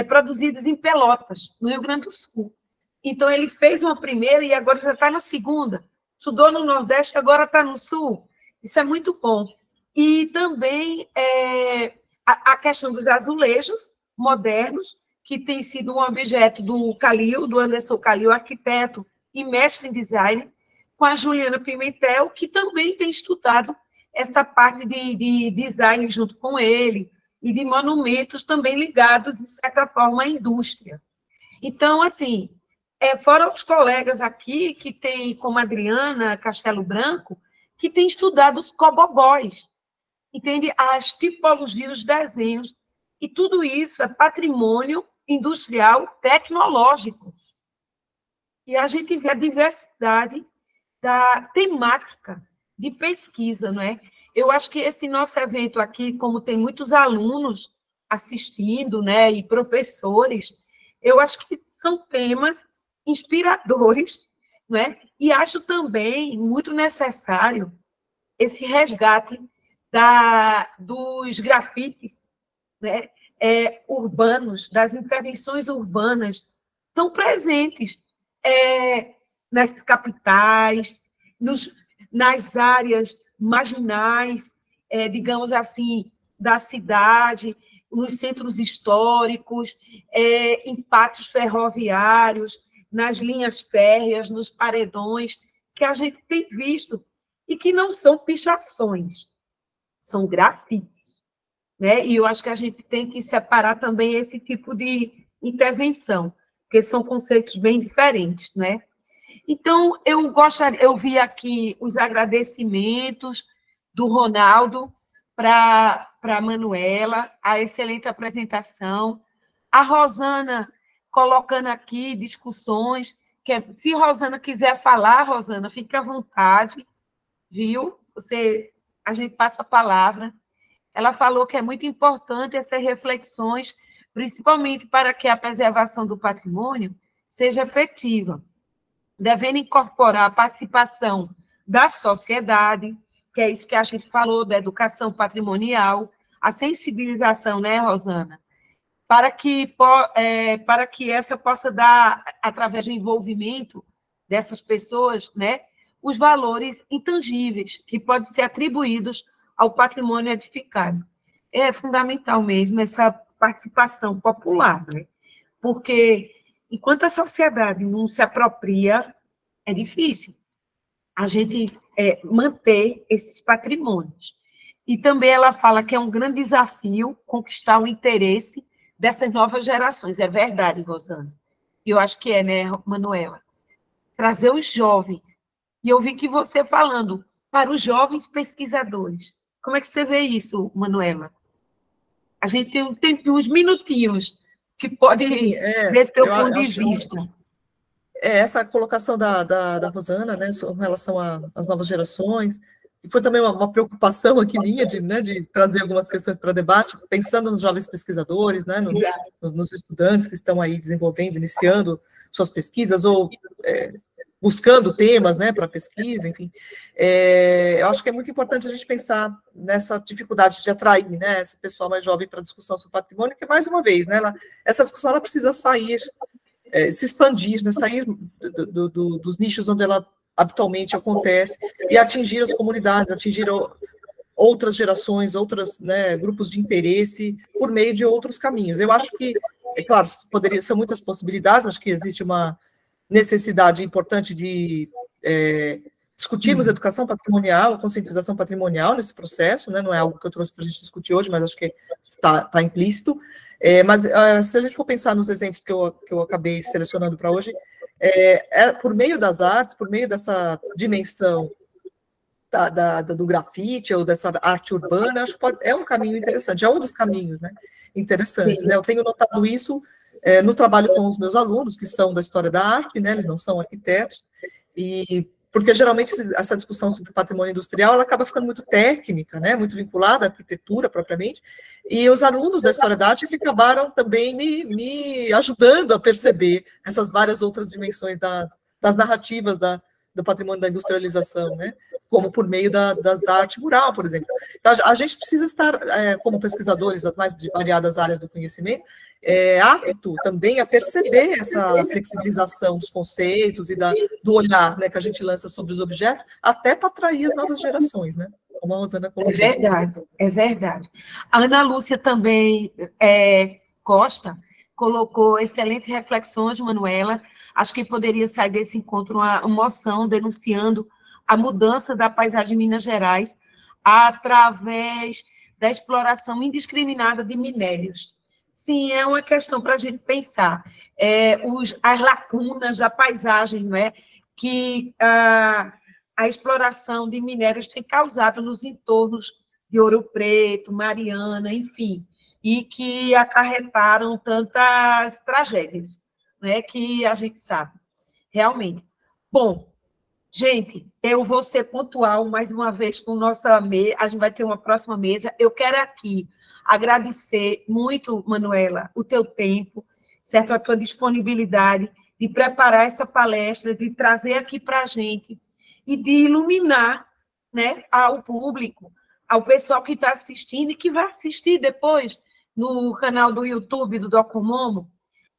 produzidos em Pelotas, no Rio Grande do Sul. Então, ele fez uma primeira e agora já está na segunda. Estudou no Nordeste, agora está no Sul. Isso é muito bom. E também a questão dos azulejos modernos, que tem sido um objeto do Calil, do Anderson Calil, arquiteto e mestre em design, com a Juliana Pimentel, que também tem estudado essa parte de design junto com ele, e de monumentos também ligados, de certa forma, à indústria. Então, assim, fora os colegas aqui, que tem, como a Adriana Castelo Branco, que tem estudado os cobobóis, entende? As tipologias, os desenhos, e tudo isso é patrimônio industrial tecnológico. E a gente vê a diversidade da temática de pesquisa, não é? Eu acho que esse nosso evento aqui, como tem muitos alunos assistindo, né, e professores, eu acho que são temas inspiradores, não é? E acho também muito necessário esse resgate dos grafites, né, urbanos, das intervenções urbanas, tão presentes nas capitais, nas áreas marginais, digamos assim, da cidade, nos centros históricos, em pátios ferroviários, nas linhas férreas, nos paredões, que a gente tem visto, e que não são pichações, são grafites. Né? E eu acho que a gente tem que separar também esse tipo de intervenção, porque são conceitos bem diferentes, né? Então, eu vi aqui os agradecimentos do Ronaldo para a Manuela, a excelente apresentação, a Rosana colocando aqui discussões, se Rosana quiser falar, Rosana, fique à vontade, viu? A gente passa a palavra. Ela falou que é muito importante essas reflexões, principalmente para que a preservação do patrimônio seja efetiva, devendo incorporar a participação da sociedade, que é isso que a gente falou, da educação patrimonial, a sensibilização, né, Rosana? Para que essa possa dar, através do envolvimento dessas pessoas, né, os valores intangíveis que podem ser atribuídos ao patrimônio edificado. É fundamental mesmo essa participação popular, né? Porque enquanto a sociedade não se apropria, é difícil a gente manter esses patrimônios. E também ela fala que é um grande desafio conquistar o interesse dessas novas gerações. É verdade, Rosana. E eu acho que né, Manuela? Trazer os jovens. E eu vi que você falando para os jovens pesquisadores. Como é que você vê isso, Manuela? A gente tem um tempo, uns minutinhos que pode ver esse teu ponto de vista. Essa colocação da Rosana, né, em relação às novas gerações, e foi também uma preocupação aqui minha de trazer algumas questões para debate, pensando nos jovens pesquisadores, né, nos estudantes que estão aí desenvolvendo, iniciando suas pesquisas, ou buscando temas, né, para pesquisa, enfim. Eu acho que é muito importante a gente pensar nessa dificuldade de atrair, né, esse pessoal mais jovem para a discussão sobre patrimônio, que, mais uma vez, né, essa discussão ela precisa sair, se expandir, né, sair dos nichos onde ela habitualmente acontece e atingir as comunidades, atingir outras gerações, outros, né, grupos de interesse por meio de outros caminhos. Eu acho que, é claro, são muitas possibilidades, acho que existe uma necessidade importante de discutirmos educação patrimonial, conscientização patrimonial nesse processo, né, não é algo que eu trouxe para a gente discutir hoje, mas acho que está implícito. Mas se a gente for pensar nos exemplos que eu acabei selecionando para hoje, por meio das artes, por meio dessa dimensão do grafite ou dessa arte urbana, acho que é um caminho interessante, é um dos caminhos, né, interessantes. Né? Eu tenho notado isso no trabalho com os meus alunos, que são da história da arte, né, eles não são arquitetos, porque geralmente essa discussão sobre patrimônio industrial ela acaba ficando muito técnica, né, muito vinculada à arquitetura propriamente, e os alunos da história da arte que acabaram também me ajudando a perceber essas várias outras dimensões das narrativas do patrimônio da industrialização, né, como por meio da arte mural, por exemplo. Então, a gente precisa estar, como pesquisadores das mais variadas áreas do conhecimento, apto também a perceber essa flexibilização dos conceitos e do olhar, né, que a gente lança sobre os objetos, até para atrair as novas gerações, né? Como a Rosana colocou. É verdade, é verdade. A Ana Lúcia também, Costa, colocou excelentes reflexões, Manuela. Acho que poderia sair desse encontro uma moção denunciando a mudança da paisagem de Minas Gerais através da exploração indiscriminada de minérios. Sim, é uma questão para a gente pensar. As lacunas da paisagem, não é? Que a exploração de minérios tem causado nos entornos de Ouro Preto, Mariana, enfim, e que acarretaram tantas tragédias, né, que a gente sabe, realmente. Bom, gente, eu vou ser pontual mais uma vez com nossa mesa, a gente vai ter uma próxima mesa. Eu quero aqui agradecer muito, Manuela, o teu tempo, certo? A tua disponibilidade de preparar essa palestra, de trazer aqui para a gente e de iluminar, né, ao público, ao pessoal que está assistindo e que vai assistir depois no canal do YouTube do Docomomo,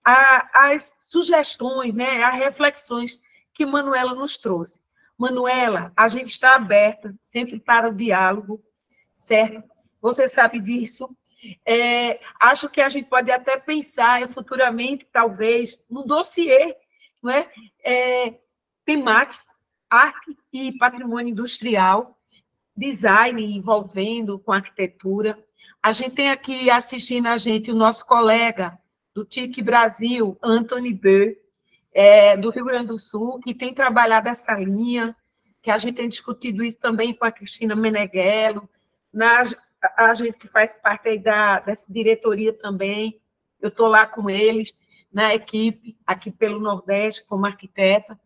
as sugestões, né, as reflexões que Manuela nos trouxe. Manuela, a gente está aberta sempre para o diálogo, certo? Você sabe disso. Acho que a gente pode até pensar futuramente, talvez, num dossiê, não é? Temático, arte e patrimônio industrial, design envolvendo com arquitetura. A gente tem aqui assistindo a gente o nosso colega do TIC Brasil, Anthony Beu, do Rio Grande do Sul, que tem trabalhado essa linha, que a gente tem discutido isso também com a Cristina Meneghello, a gente que faz parte aí dessa diretoria também, eu estou lá com eles, na equipe, aqui pelo Nordeste, como arquiteta,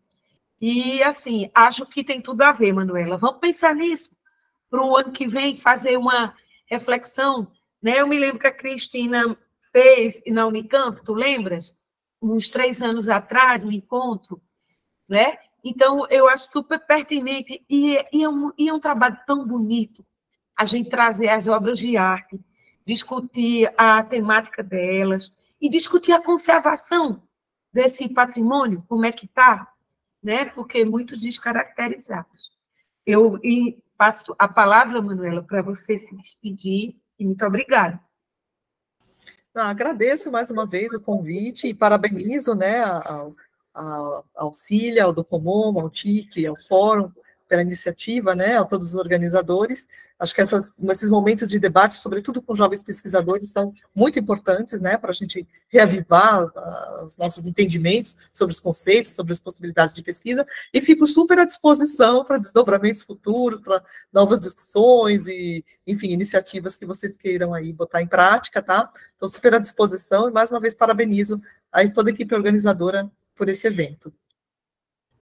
e, assim, acho que tem tudo a ver, Manuela. Vamos pensar nisso, para o ano que vem, fazer uma reflexão, né? Eu me lembro que a Cristina fez na Unicamp, tu lembras? Uns 3 anos atrás, um encontro, né? Então, eu acho super pertinente e é um trabalho tão bonito a gente trazer as obras de arte, discutir a temática delas e discutir a conservação desse patrimônio, como é que está, né? Porque muitos descaracterizados. Eu passo a palavra, Manuela, para você se despedir e muito obrigada. Agradeço mais uma vez o convite e parabenizo, né, ao Cília, ao Docomomo, ao TIC, ao Fórum, pela iniciativa, né, a todos os organizadores. Acho que esses momentos de debate, sobretudo com jovens pesquisadores, estão muito importantes, né, para a gente reavivar os nossos entendimentos sobre os conceitos, sobre as possibilidades de pesquisa, e fico super à disposição para desdobramentos futuros, para novas discussões e, enfim, iniciativas que vocês queiram aí botar em prática, tá? Estou super à disposição e, mais uma vez, parabenizo aí toda a equipe organizadora por esse evento.